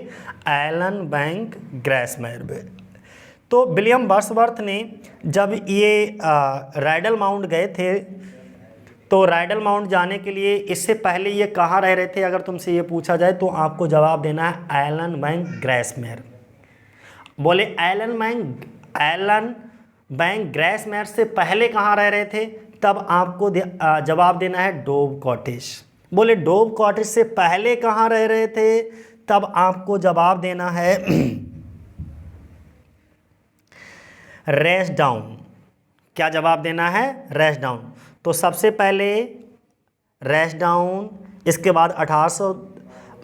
एलन बैंक ग्रेसमेयर में। तो विलियम वर्ड्सवर्थ ने जब ये रैडल माउंट गए थे, तो रैडल माउंट जाने के लिए इससे पहले ये कहाँ रह रहे थे, अगर तुमसे ये पूछा जाए तो आपको जवाब देना है एलन बैंक ग्रेसमेयर। बोले एलन बैंक ग्रेसमेयर से पहले कहाँ रह रहे थे, तब आपको जवाब देना है डोव कॉटेज। बोले डोव कॉटेज से पहले कहाँ रह रहे थे, तब आपको जवाब देना है रैशडाउन। क्या जवाब देना है, रैशडाउन। तो सबसे पहले रैशडाउन, इसके बाद 1800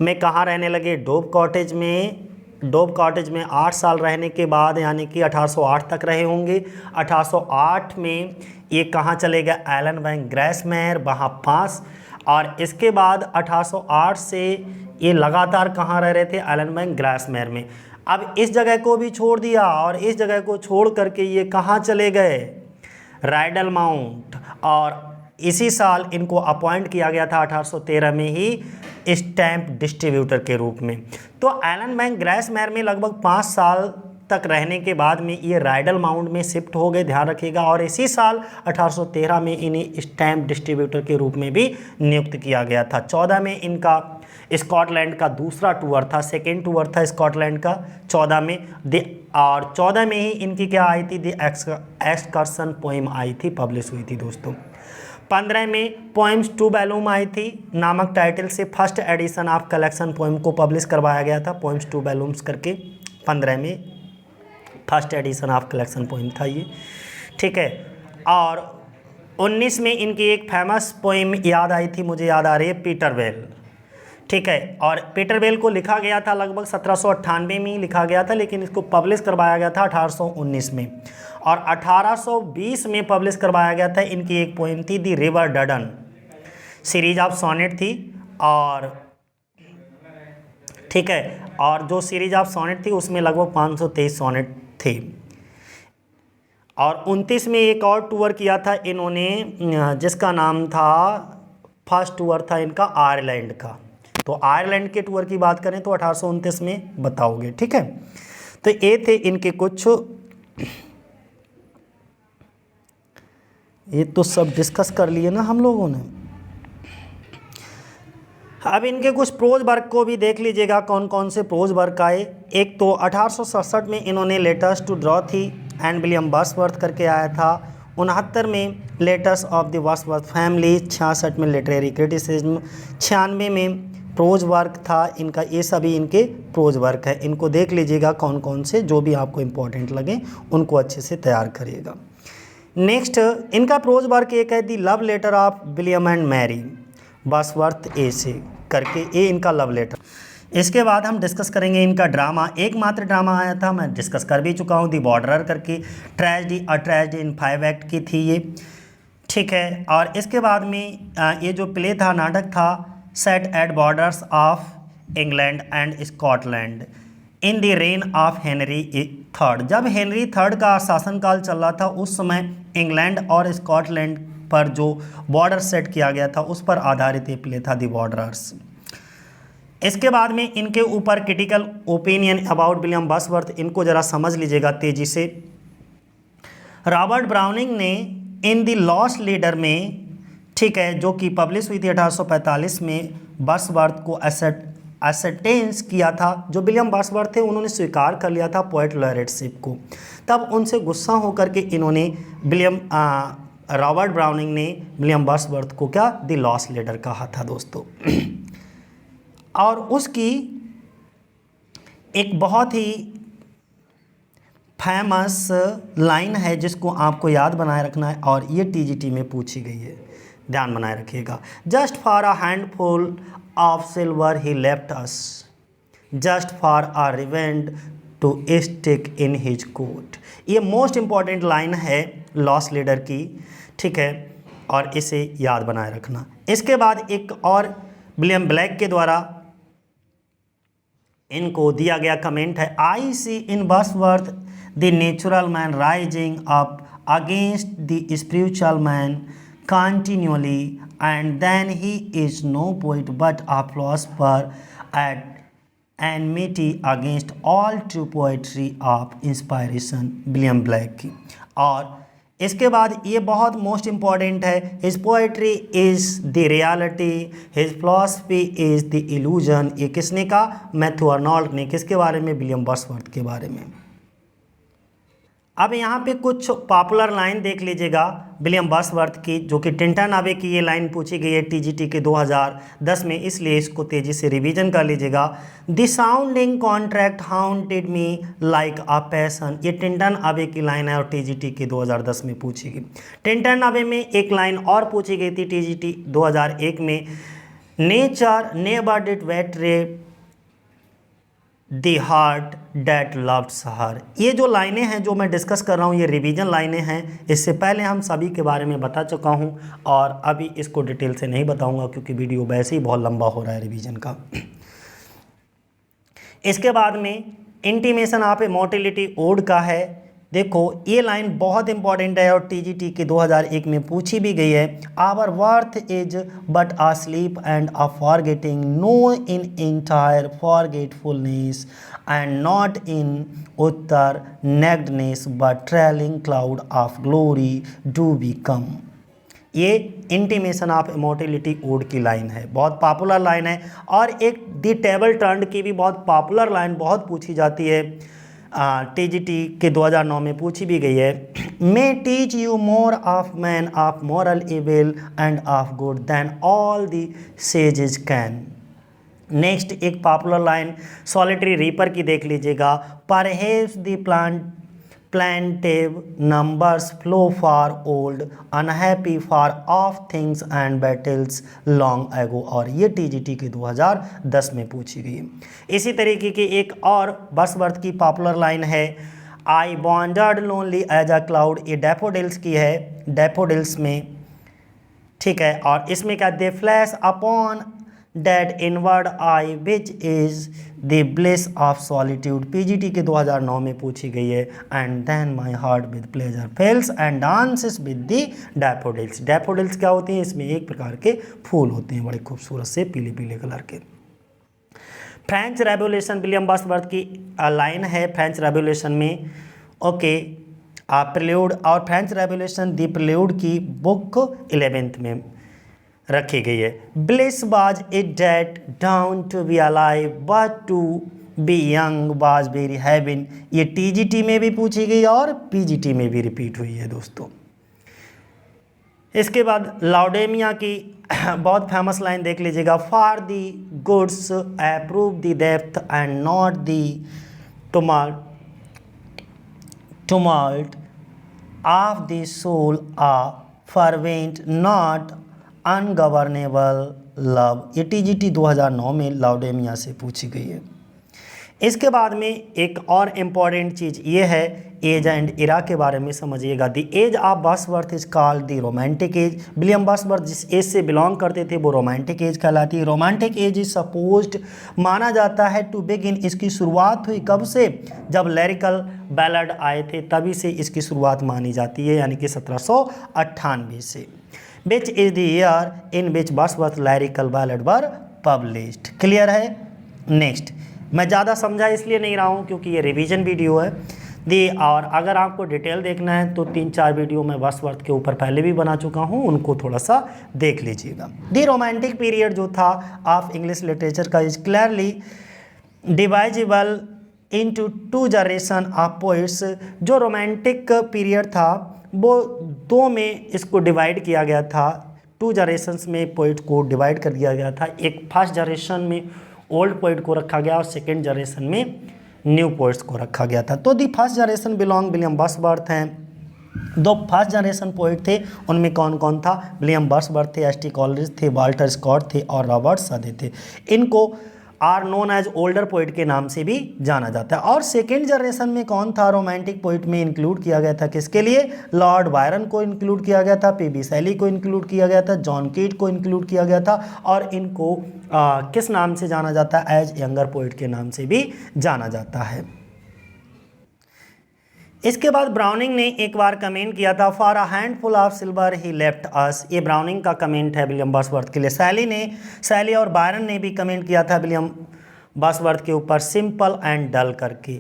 में कहाँ रहने लगे, डोव कॉटेज में। डोव कॉटेज में 8 साल रहने के बाद यानी कि 1808 तक रहे होंगे। 1808 में ये कहाँ चले गए, एलन बैंक ग्रेसमेयर, वहाँ पास। और इसके बाद 1808 से ये लगातार कहाँ रह रहे थे, एलन बैंक ग्रेसमेयर में। अब इस जगह को भी छोड़ दिया और इस जगह को छोड़ करके ये कहाँ चले गए, रैडल माउंट। और इसी साल इनको अपॉइंट किया गया था 1813 में ही स्टैंप डिस्ट्रीब्यूटर के रूप में। तो एलन बैंक ग्रेसमेयर में लगभग 5 साल तक रहने के बाद में ये रैडल माउंट में शिफ्ट हो गए, ध्यान रखिएगा। और इसी साल 1813 में इन्हें स्टैंप डिस्ट्रीब्यूटर के रूप में भी नियुक्त किया गया था। 14 में इनका स्कॉटलैंड का दूसरा टूर था, सेकेंड टूर था स्कॉटलैंड का 14 में। और 14 में ही इनकी क्या आई थी, द एक्सकर्सन पोइम आई थी, पब्लिश हुई थी दोस्तों। 15 में पोइम्स टू बैलूम आई थी नामक टाइटल से first edition of collection poem को पब्लिश करवाया गया था, पोइम्स टू बैलूम्स करके। 15 में first edition of collection poem था ये, ठीक है। और 19 में इनकी एक फेमस पोइम याद आई थी, मुझे याद आ रही है, पीटर बेल, ठीक है। और पीटर बेल को लिखा गया था लगभग 1798 में ही लिखा गया था, लेकिन इसको पब्लिश करवाया गया था 1819 में। और 1820 में पब्लिश करवाया गया था इनकी एक पोइम थी, the river Duddon, series of sonnet थी। और ठीक है, और जो सीरीज ऑफ सोनेट थी उसमें लगभग 523 सोनेट थे। और 29 में एक और टूर किया था इन्होंने, जिसका नाम था, फर्स्ट टूर था इनका आयरलैंड का। तो आयरलैंड के टूर की बात करें तो 1829 में बताओगे, ठीक है। तो ये थे इनके कुछ, ये तो सब डिस्कस कर लिए ना हम लोगों ने। अब इनके कुछ प्रोज वर्क को भी देख लीजिएगा, कौन कौन से प्रोज वर्क आए। एक तो 1867 में इन्होंने लेटर्स टू ड्रॉ थी एंड विलियम वर्ड्सवर्थ करके आया था। 69 में letters of the Wordsworth family. 66 में लिटरेरी क्रिटिसिज्म। 96 में प्रोज वर्क था इनका। ये सभी इनके प्रोज वर्क है, इनको देख लीजिएगा कौन कौन से, जो भी आपको इम्पोर्टेंट लगे उनको अच्छे से तैयार करिएगा। नेक्स्ट इनका प्रोज वर्क एक है, the love letter of William and Mary Wordsworth essay करके, ये इनका लव लेटर। इसके बाद हम डिस्कस करेंगे इनका ड्रामा। एकमात्र ड्रामा आया था, मैं डिस्कस कर भी चुका हूँ, दी बॉर्डरर करके, ट्रेजेडी अ ट्रेजेडी इन 5 एक्ट की थी ये, ठीक है। और इसके बाद में ये जो प्ले था, नाटक था, set at borders of England and Scotland in the reign of Henry third. जब हेनरी थर्ड का शासनकाल चल रहा था उस समय इंग्लैंड और स्कॉटलैंड पर जो बॉर्डर सेट किया गया था उस पर आधारित ये प्ले था, द बॉर्डरर्स। इसके बाद में इनके ऊपर critical opinion about William Wordsworth, इनको ज़रा समझ लीजिएगा तेजी से। रॉबर्ट ब्राउनिंग ने इन द लॉस्ट लीडर में, ठीक है, जो कि पब्लिश हुई थी 1845 में, वर्ड्सवर्थ को एसेटेंस किया था। जो विलियम वर्ड्सवर्थ थे उन्होंने स्वीकार कर लिया था पोएट लॉरेटशिप को। तब उनसे गुस्सा होकर के इन्होंने रॉबर्ट ब्राउनिंग ने विलियम वर्ड्सवर्थ को क्या, द लॉस्ट लीडर कहा था दोस्तों। और उसकी एक बहुत ही फेमस लाइन है जिसको आपको याद बनाए रखना है, और ये टीजीटी में पूछी गई है, ध्यान बनाए रखिएगा। Just for a handful of silver he left us, just for a riband to stick in his coat. ये मोस्ट इंपॉर्टेंट लाइन है लॉस्ट लीडर की, ठीक है, और इसे याद बनाए रखना। इसके बाद एक और विलियम ब्लैक के द्वारा इनको दिया गया कमेंट है, I see in Wordsworth the natural man rising up against the spiritual man continually, and then he is no poet but a philosopher at enmity against all true poetry of inspiration William black की। और इसके बाद ये बहुत most important है, his poetry is the reality, his philosophy is the illusion. ये किसने कहा? मैथ्यू आर्नोल्ड ने। किसके बारे में? विलियम वर्ड्सवर्थ के बारे में। अब यहाँ पे कुछ पॉपुलर लाइन देख लीजिएगा विलियम वर्ड्सवर्थ की, जो कि टिंटन अवे की ये लाइन पूछी गई है टीजीटी के 2010 में, इसलिए इसको तेज़ी से रिवीजन कर लीजिएगा। The sounding contract haunted me like a passion, ये टिंटन अवे की लाइन है और टीजीटी के 2010 में पूछी गई। टिंटन अवे में एक लाइन और पूछी गई थी टीजीटी 2001 में, nature never did betray the heart that loved her. ये जो लाइनें हैं जो मैं डिस्कस कर रहा हूँ, ये रिवीजन लाइनें हैं। इससे पहले हम सभी के बारे में बता चुका हूँ और अभी इसको डिटेल से नहीं बताऊँगा क्योंकि वीडियो वैसे ही बहुत लंबा हो रहा है रिवीजन का। इसके बाद में इंटीमेशन ऑफ इमॉर्टैलिटी ओड का है। देखो ये लाइन बहुत इंपॉर्टेंट है और टीजीटी के 2001 में पूछी भी गई है। Our birth is but a sleep and a forgetting, not in entire forgetfulness and not in utter nakedness but trailing cloud of glory do we come. ये इंटीमेशन ऑफ इमॉर्टैलिटी ओड की line है, बहुत popular line है। और एक the table turned की भी बहुत पॉपुलर लाइन बहुत पूछी जाती है, टीजीटी के 2009 में पूछी भी गई है। May teach you more of man of moral evil and of good than all the sages can. Next एक पॉपुलर लाइन सॉलिटरी रीपर की देख लीजिएगा, perhaps the plaintive numbers flow far old, unhappy far off things and battles long ago। और ये TGT के 2010 में पूछी गई। इसी तरीके की एक और वर्ड्सवर्थ की पॉपुलर लाइन है, I wandered lonely as a cloud, ये डैफोडिल्स की है, डैफोडिल्स में, ठीक है। और इसमें क्या, they flash upon that inward eye which is the bliss of solitude, PGT के 2009 में पूछी गई है। And then my heart with pleasure fills and dances with the daffodils. Daffodils क्या होती हैं? इसमें एक प्रकार के फूल होते हैं बड़े खूबसूरत से पीले पीले कलर के। फ्रेंच रेवोल्यूशन विलियम वर्ड्सवर्थ की लाइन है फ्रेंच रेवोल्यूशन में, ओके, प्रिल्यूड। और फ्रेंच रेवोल्यूशन द प्रिल्यूड की बुक 11th में रखी गई है। Bliss was it that dawn to be alive but to be young was very heaven, ये टीजीटी में भी पूछी गई और पीजीटी में भी रिपीट हुई है दोस्तों। इसके बाद लाउडेमिया की बहुत फेमस लाइन देख लीजिएगा, for the gods approve the depth and not the tumult of the soul, a fervent not ungovernable love, ये टीजीटी 2009 में लाउडेमिया से पूछी गई है। इसके बाद में एक और इम्पॉर्टेंट चीज़ ये है, एज एंड इरा के बारे में समझिएगा। The age of Wordsworth is called the romantic age. William Wordsworth जिस एज से बिलोंग करते थे वो रोमांटिक एज कहलाती है। रोमांटिक एज इज सपोज्ड, माना जाता है, टू बिगिन, इसकी शुरुआत हुई कब से? जब लिरिकल बैलड आए थे तभी से इसकी शुरुआत मानी जाती है, यानी कि 1798 से। Which is the year in which Wordsworth lyrical ballad were published। Clear है? नेक्स्ट, मैं ज़्यादा समझा इसलिए नहीं रहा हूँ क्योंकि ये रिवीजन वीडियो है और अगर आपको डिटेल देखना है तो 3-4 वीडियो मैं वर्ड्सवर्थ के ऊपर पहले भी बना चुका हूँ, उनको थोड़ा सा देख लीजिएगा। दी रोमांटिक पीरियड जो था ऑफ इंग्लिश लिटरेचर का is clearly divisible into 2 generation of poets. जो रोमांटिक पीरियड था वो 2 में इसको डिवाइड किया गया था, 2 जनरेशन्स में पोइट को डिवाइड कर दिया गया था। एक फर्स्ट जनरेशन में ओल्ड पोइट को रखा गया और सेकेंड जनरेशन में न्यू पोइट्स को रखा गया था। तो the first generation belong William Wordsworth हैं। 2 फर्स्ट जनरेशन पोइट थे, उनमें कौन कौन था? विलियम वर्ड्सवर्थ थे, एस टी कॉलरिज थे, वाल्टर स्कॉट थे और रॉबर्ट सदे थे। इनको are known as older poet के नाम से भी जाना जाता है। और सेकेंड जनरेशन में कौन था? रोमांटिक पोइट में इंक्लूड किया गया था किसके लिए? लॉर्ड बायरन को इंक्लूड किया गया था, पीबी शैली को इंक्लूड किया गया था, जॉन कीट को इंक्लूड किया गया था। और इनको किस नाम से जाना जाता है? एज यंगर पोइट के नाम से भी जाना जाता है। इसके बाद ब्राउनिंग ने एक बार कमेंट किया था, for a handful of silver he left अस। ये ब्राउनिंग का कमेंट है विलियम वर्ड्सवर्थ के लिए। शैली और बायरन ने भी कमेंट किया था विलियम बर्ड्सवर्थ के ऊपर सिंपल एंड डल करके,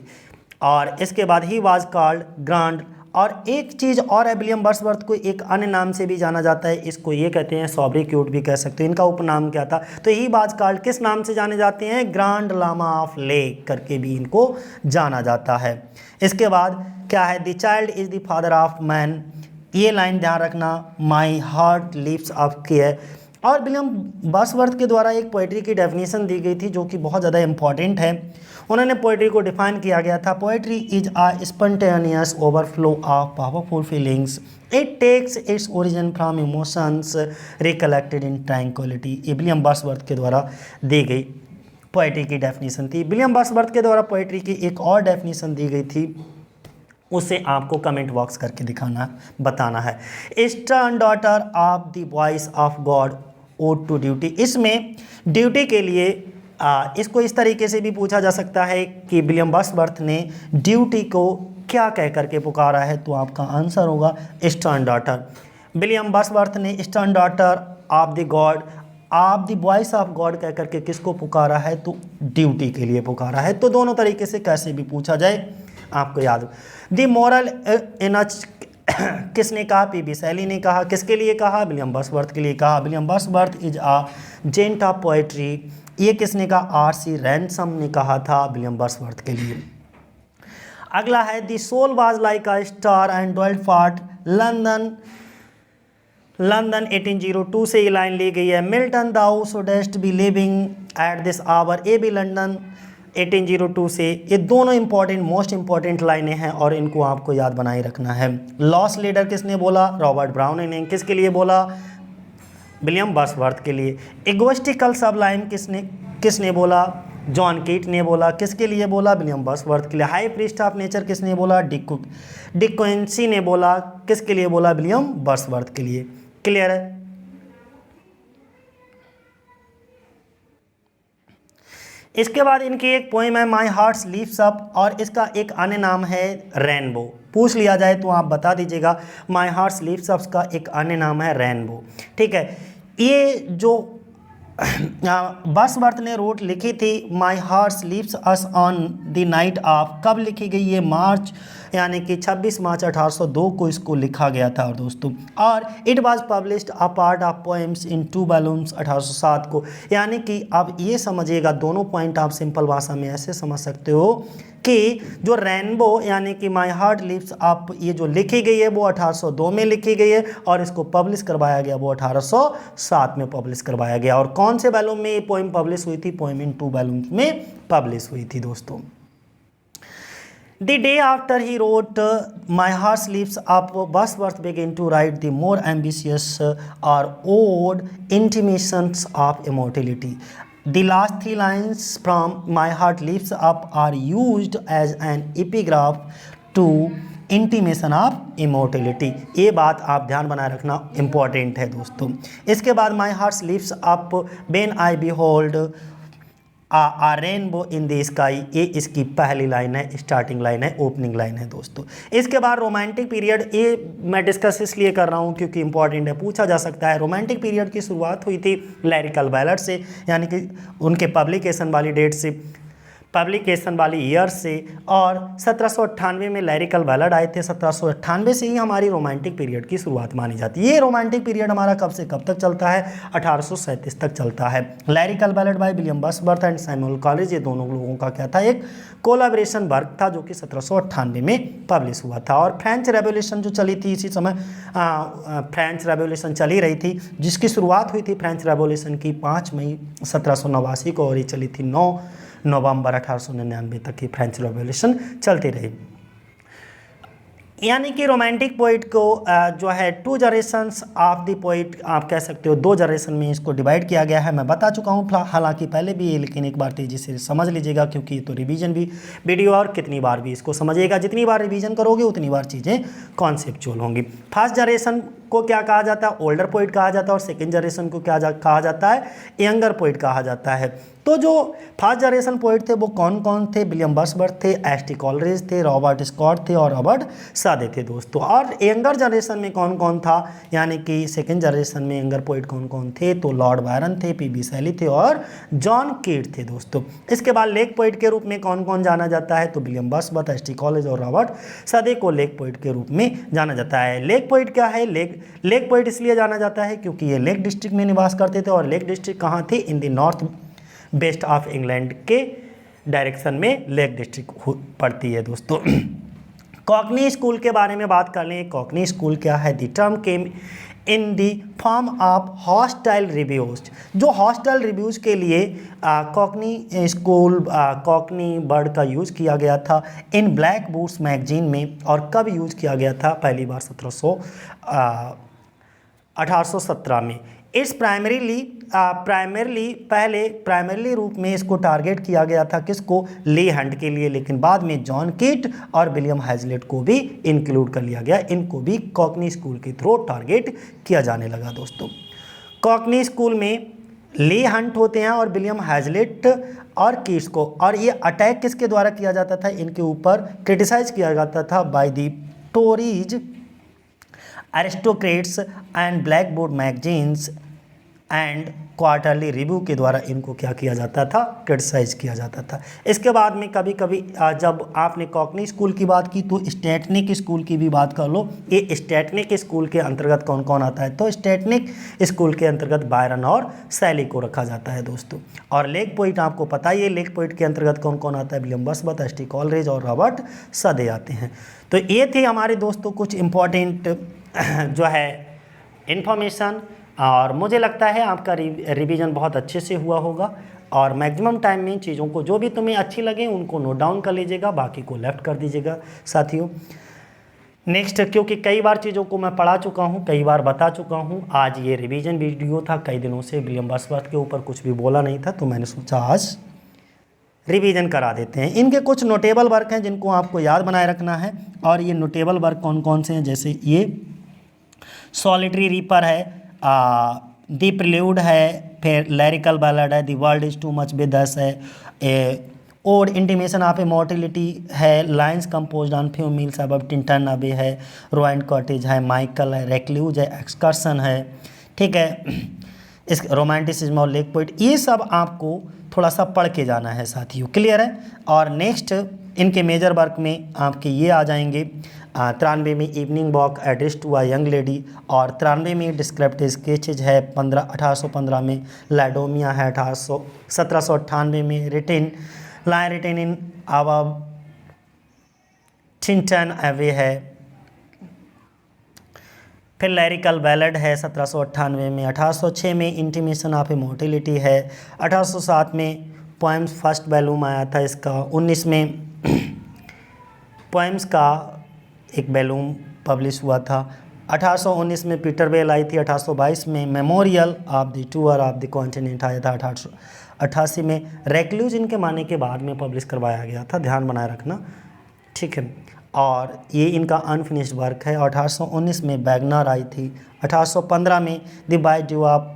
और इसके बाद ही वाज कॉल्ड ग्रांड। और एक चीज़ और है, विलियम बर्ड्सवर्थ को एक अन्य नाम से भी जाना जाता है, इसको ये कहते हैं सॉब्रिक्यूट भी कह सकते हैं। इनका उपनाम क्या था, तो ही वाज कॉल्ड किस नाम से जाने जाते हैं, ग्रांड लामा ऑफ लेक करके भी इनको जाना जाता है। इसके बाद क्या है, the child is the father of man, ये लाइन ध्यान रखना, my heart lives of care. और विलियम बर्ड्सवर्थ के द्वारा एक पोइट्री की डेफिनेशन दी गई थी जो कि बहुत ज़्यादा इंपॉर्टेंट है। उन्होंने पोइट्री को डिफाइन किया गया था, poetry is a spontaneous overflow of powerful feelings, it takes its origin from emotions recollected in tranquillity. ये विलियम बर्ड्सवर्थ के द्वारा दी गई पोइट्री की डेफिनेशन थी। विलियम बर्ड्सवर्थ के द्वारा पोइट्री की एक और डेफिनेशन दी गई थी, उसे आपको कमेंट बॉक्स करके दिखाना बताना है। Stern daughter of the voice of God ode to duty. इसमें ड्यूटी के लिए इसको इस तरीके से भी पूछा जा सकता है कि विलियम बर्ड्सवर्थ ने ड्यूटी को क्या कह करके पुकारा है, तो आपका आंसर होगा ईस्टर्न डॉटर। विलियम बर्ड्सवर्थ ने eastern daughter of the God आप द वॉइस ऑफ गॉड कह करके किसको पुकारा है, तो ड्यूटी के लिए पुकारा है। तो दोनों तरीके से कैसे भी पूछा जाए आपको याद। द मॉरल इनच किसने कहा, पीबी शैली ने कहा। किसके लिए कहा, विलियम बर्ड्सवर्थ के लिए कहा। William Wordsworth is a giant of poetry, ये किसने कहा, आर.सी. रैनसम ने कहा था विलियम बर्ड्सवर्थ के लिए। अगला है, the soul was like a star and dwelt for London. London 1802 से ये लाइन ली गई है। Milton thou shouldst be living at this hour, ये भी लंदन 1802 से। ये दोनों इंपॉर्टेंट मोस्ट इंपॉर्टेंट लाइनें हैं और इनको आपको याद बनाए रखना है। लॉस्ट लीडर किसने बोला, रॉबर्ट ब्राउन ने। किसके लिए बोला, विलियम बर्ड्सवर्थ के लिए। इगोइस्टिकल सबलाइम किसने बोला, जॉन कीट ने बोला। किसके लिए बोला, विलियम बर्ड्सवर्थ के लिए। हाई प्रीस्ट ऑफ नेचर किसने बोला, डिक क्विंसी ने बोला। किसके लिए बोला, विलियम बर्ड्सवर्थ के लिए। क्लियर है। इसके बाद इनकी एक पोएम है माई हार्ट लीव्स अप, और इसका एक अन्य नाम है रेनबो। पूछ लिया जाए तो आप बता दीजिएगा, माई हार्ट लीव्स अप का एक अन्य नाम है रेनबो। ठीक है, ये जो बर्ड्सवर्थ ने रोट लिखी थी my heart leaves us on the night of, कब लिखी गई ये, मार्च यानी कि 26 मार्च 1802 को इसको लिखा गया था दोस्तों। और it was published a part of poems in 2 volumes 1807 को। यानी कि आप ये समझिएगा, दोनों पॉइंट आप सिंपल भाषा में ऐसे समझ सकते हो कि जो रेनबो यानी कि माई हार्ट लिव्स अप, ये जो लिखी गई है वो 1802 में लिखी गई है और इसको पब्लिश करवाया गया वो 1807 में पब्लिश करवाया गया। और कौन से वॉल्यूम में ये पोएम पब्लिश हुई थी, पोएम इन 2 वॉल्यूम्स में पब्लिश हुई थी दोस्तों। The day after he wrote My Heart Sleeps Up, Wordsworth began to write the more ambitious or odd intimations of immortality. The last 3 lines from My Heart Sleeps Up are used as an epigraph to intimation of immortality. ये बात आप ध्यान बनाए रखना, important है दोस्तों। इसके बाद my heart leaps up when I behold a rainbow in the sky, ये इसकी पहली लाइन है, स्टार्टिंग लाइन है, ओपनिंग लाइन है दोस्तों। इसके बाद रोमांटिक पीरियड, ये मैं डिस्कस इसलिए कर रहा हूँ क्योंकि इंपॉर्टेंट है, पूछा जा सकता है। रोमांटिक पीरियड की शुरुआत हुई थी लिरिकल बैलड से, यानी कि उनके पब्लिकेशन वाली डेट से, पब्लिकेशन वाली ईयर से। और 1798 में लिरिकल बैलड आए थे। 1798 से ही हमारी रोमांटिक पीरियड की शुरुआत मानी जाती है। ये रोमांटिक पीरियड हमारा कब से कब तक चलता है, 1837 तक चलता है। Lyrical ballad by William बर्ड्सवर्थ and Samuel college, ये दोनों लोगों का क्या था, एक कोलाब्रेशन वर्क था जो कि 1798 में पब्लिश हुआ था। और फ्रेंच रेवोल्यूशन जो चली थी इसी समय, फ्रेंच रेवोल्यूशन चली रही थी, जिसकी शुरुआत हुई थी फ्रेंच रेवोल्यूशन की 5 मई 1789 को, और ये चली थी 9 नवंबर 1899 तक की फ्रेंच रेवोल्यूशन चलती रही। यानी कि रोमांटिक पोइट को जो है 2 जनरेशंस ऑफ द पोइट आप कह सकते हो, 2 जनरेशन में इसको डिवाइड किया गया है। मैं बता चुका हूँ हालांकि पहले भी ये, लेकिन एक बार तेज़ी से समझ लीजिएगा क्योंकि ये तो रिवीजन भी वीडियो, और कितनी बार भी इसको समझिएगा, जितनी बार रिवीजन करोगे उतनी बार चीज़ें कॉन्सेप्चुअल होंगी। फर्स्ट जनरेशन को क्या कहा जाता है, ओल्डर पोइट कहा जाता है, और सेकेंड जनरेशन को क्या कहा जाता है, यंगर पोइट कहा जाता है। तो जो फर्स्ट जनरेशन पोइट थे वो कौन कौन थे? विलियम वर्ड्सवर्थ थे, एस.टी. कॉलरिज थे, रॉबर्ट स्कॉट थे और रॉबर्ट सादे थे दोस्तों। और यंगर जनरेशन में कौन कौन था, यानी कि सेकेंड जनरेशन में यंगर पोइट कौन कौन थे? तो लॉर्ड बायरन थे, पी.बी. शेली थे और जॉन कीट थे दोस्तों। इसके बाद लेक पोइट के रूप में कौन कौन जाना जाता है? तो विलियम वर्ड्सवर्थ, एस.टी. कॉलरिज और रॉबर्ट सादे को लेक पोइट के रूप में जाना जाता है। लेक पोइट क्या है? लेक पोइट इसलिए जाना जाता है क्योंकि ये लेक डिस्ट्रिक्ट में निवास करते थे। और लेक डिस्ट्रिक्ट कहाँ थी? In the north west of England के डायरेक्शन में लेक डिस्ट्रिक्ट पड़ती है दोस्तों। कॉकनी स्कूल के बारे में बात कर लें। कॉकनी स्कूल क्या है? The term came in the form of hostile reviews. जो हॉस्टाइल रिव्यूज के लिए कॉकनी स्कूल कॉकनी वर्ड का यूज़ किया गया था इन ब्लैक बूट्स मैगजीन में। और कब यूज़ किया गया था? पहली बार 1817 में। इट्स प्राइमरीली रूप में इसको टारगेट किया गया था किसको? ली हंट के लिए, लेकिन बाद में जॉन कीट और विलियम हैजलिट को भी इंक्लूड कर लिया गया। इनको भी कॉकनी स्कूल के थ्रू टारगेट किया जाने लगा दोस्तों। कॉकनी स्कूल में ली हंट होते हैं और विलियम हैजलिट और कीट्स को, और ये अटैक किसके द्वारा किया जाता था? इनके ऊपर क्रिटिसाइज किया जाता था by the Tories, aristocrats and black board magazines and quarterly review के द्वारा इनको क्या किया जाता था? क्रिटिसाइज किया जाता था। इसके बाद में कभी कभी जब आपने कॉकनी स्कूल की बात की तो स्टैटनिक स्कूल की भी बात कर लो। ये स्टैटनिक स्कूल के अंतर्गत कौन कौन आता है? तो स्टैटनिक स्कूल के अंतर्गत बायरन और शैली को रखा जाता है दोस्तों। और लेक पोइट आपको पता ही है, लेक पोइट के अंतर्गत कौन कौन आता है? William Wordsworth, ST. कॉलरिज और रॉबर्ट सादे आते हैं। तो ये थे हमारे दोस्तों कुछ इम्पॉर्टेंट जो है इन्फॉर्मेशन, और मुझे लगता है आपका रिवीजन बहुत अच्छे से हुआ होगा। और मैक्सिमम टाइम में चीज़ों को जो भी तुम्हें अच्छी लगे उनको नोट डाउन कर लीजिएगा, बाकी को लेफ्ट कर दीजिएगा साथियों। नेक्स्ट, क्योंकि कई बार चीज़ों को मैं पढ़ा चुका हूँ, कई बार बता चुका हूँ, आज ये रिवीजन वीडियो था। कई दिनों से विलियम वर्ड्सवर्थ के ऊपर कुछ भी बोला नहीं था, तो मैंने सोचा आज रिवीजन करा देते हैं। इनके कुछ नोटेबल वर्क हैं जिनको आपको याद बनाए रखना है। और ये नोटेबल वर्क कौन कौन से हैं? जैसे ये सॉलिटरी रीपर है, द प्रिल्यूड है, फिर लिरिकल बैलड है, the world is too much with us है, ओड इंटीमेशन ऑफ इमॉर्टलिटी है, lines composed on few meals above Tintern अबे है, रोएंट कॉटेज है, माइकल है, रेक्ल्यूज है, एक्सकर्सन है, ठीक है, इस रोमांटिसिज्म और लेक पोइट, ये सब आपको थोड़ा सा पढ़ के जाना है साथियों। क्लियर है? और नेक्स्ट इनके मेजर वर्क में आपके ये आ जाएंगे 93 में evening walk address to a young lady, और 93 में डिस्क्रिप्टिव स्केचेज है, 1815 में लैडोमिया है, 1798 में written in our Tintern Abbey है, फिर लिरिकल बैलड है 1798 में, 1806 में इंटीमेशन ऑफ इमॉर्टलिटी है, 1807 में पोएम्स फर्स्ट वॉल्यूम आया था इसका, 19 में पोएम्स का एक वॉल्यूम पब्लिश हुआ था, 1819 में पीटर बेल आई थी, 1822 में memorial of the tour of the continent आया था, 1888 में रेक्ल्यूज इनके माने के बाद में पब्लिश करवाया गया था, ध्यान बनाए रखना, ठीक है। और ये इनका अनफिनिश्ड वर्क है। 1819 में बैगनर आई थी, 1815 में द बाइड्यू ऑफ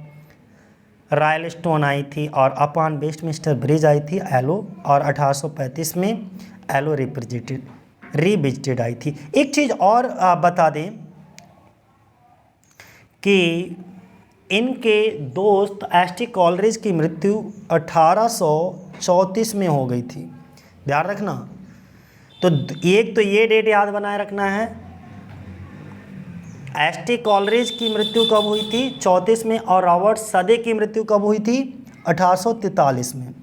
रॉयल स्टोन आई थी, और अपॉन वेस्टमिंस्टर ब्रिज आई थी एलो, और 1835 में एलो रिविजिटेड आई थी। एक चीज़ और बता दें कि इनके दोस्त एस.टी. कॉलरिज की मृत्यु 1834 में हो गई थी, ध्यान रखना। तो एक तो ये डेट याद बनाए रखना है, एस.टी. कॉलरिज की मृत्यु कब हुई थी? 34 में, और रॉबर्ट सादे की मृत्यु कब हुई थी? 1843 में।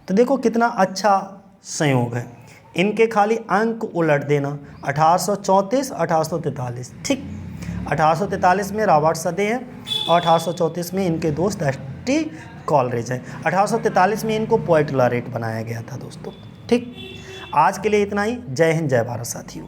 तो देखो कितना अच्छा संयोग है, इनके खाली अंक उलट देना, 1834 1843, ठीक। 1843 में रॉबर्ट सादे हैं और 1834 में इनके दोस्त एस.टी. कॉलरिज हैं। 1843 में इनको पोएट लॉरेट बनाया गया था दोस्तों, ठीक। आज के लिए इतना ही। जय हिंद, जय भारत साथियों।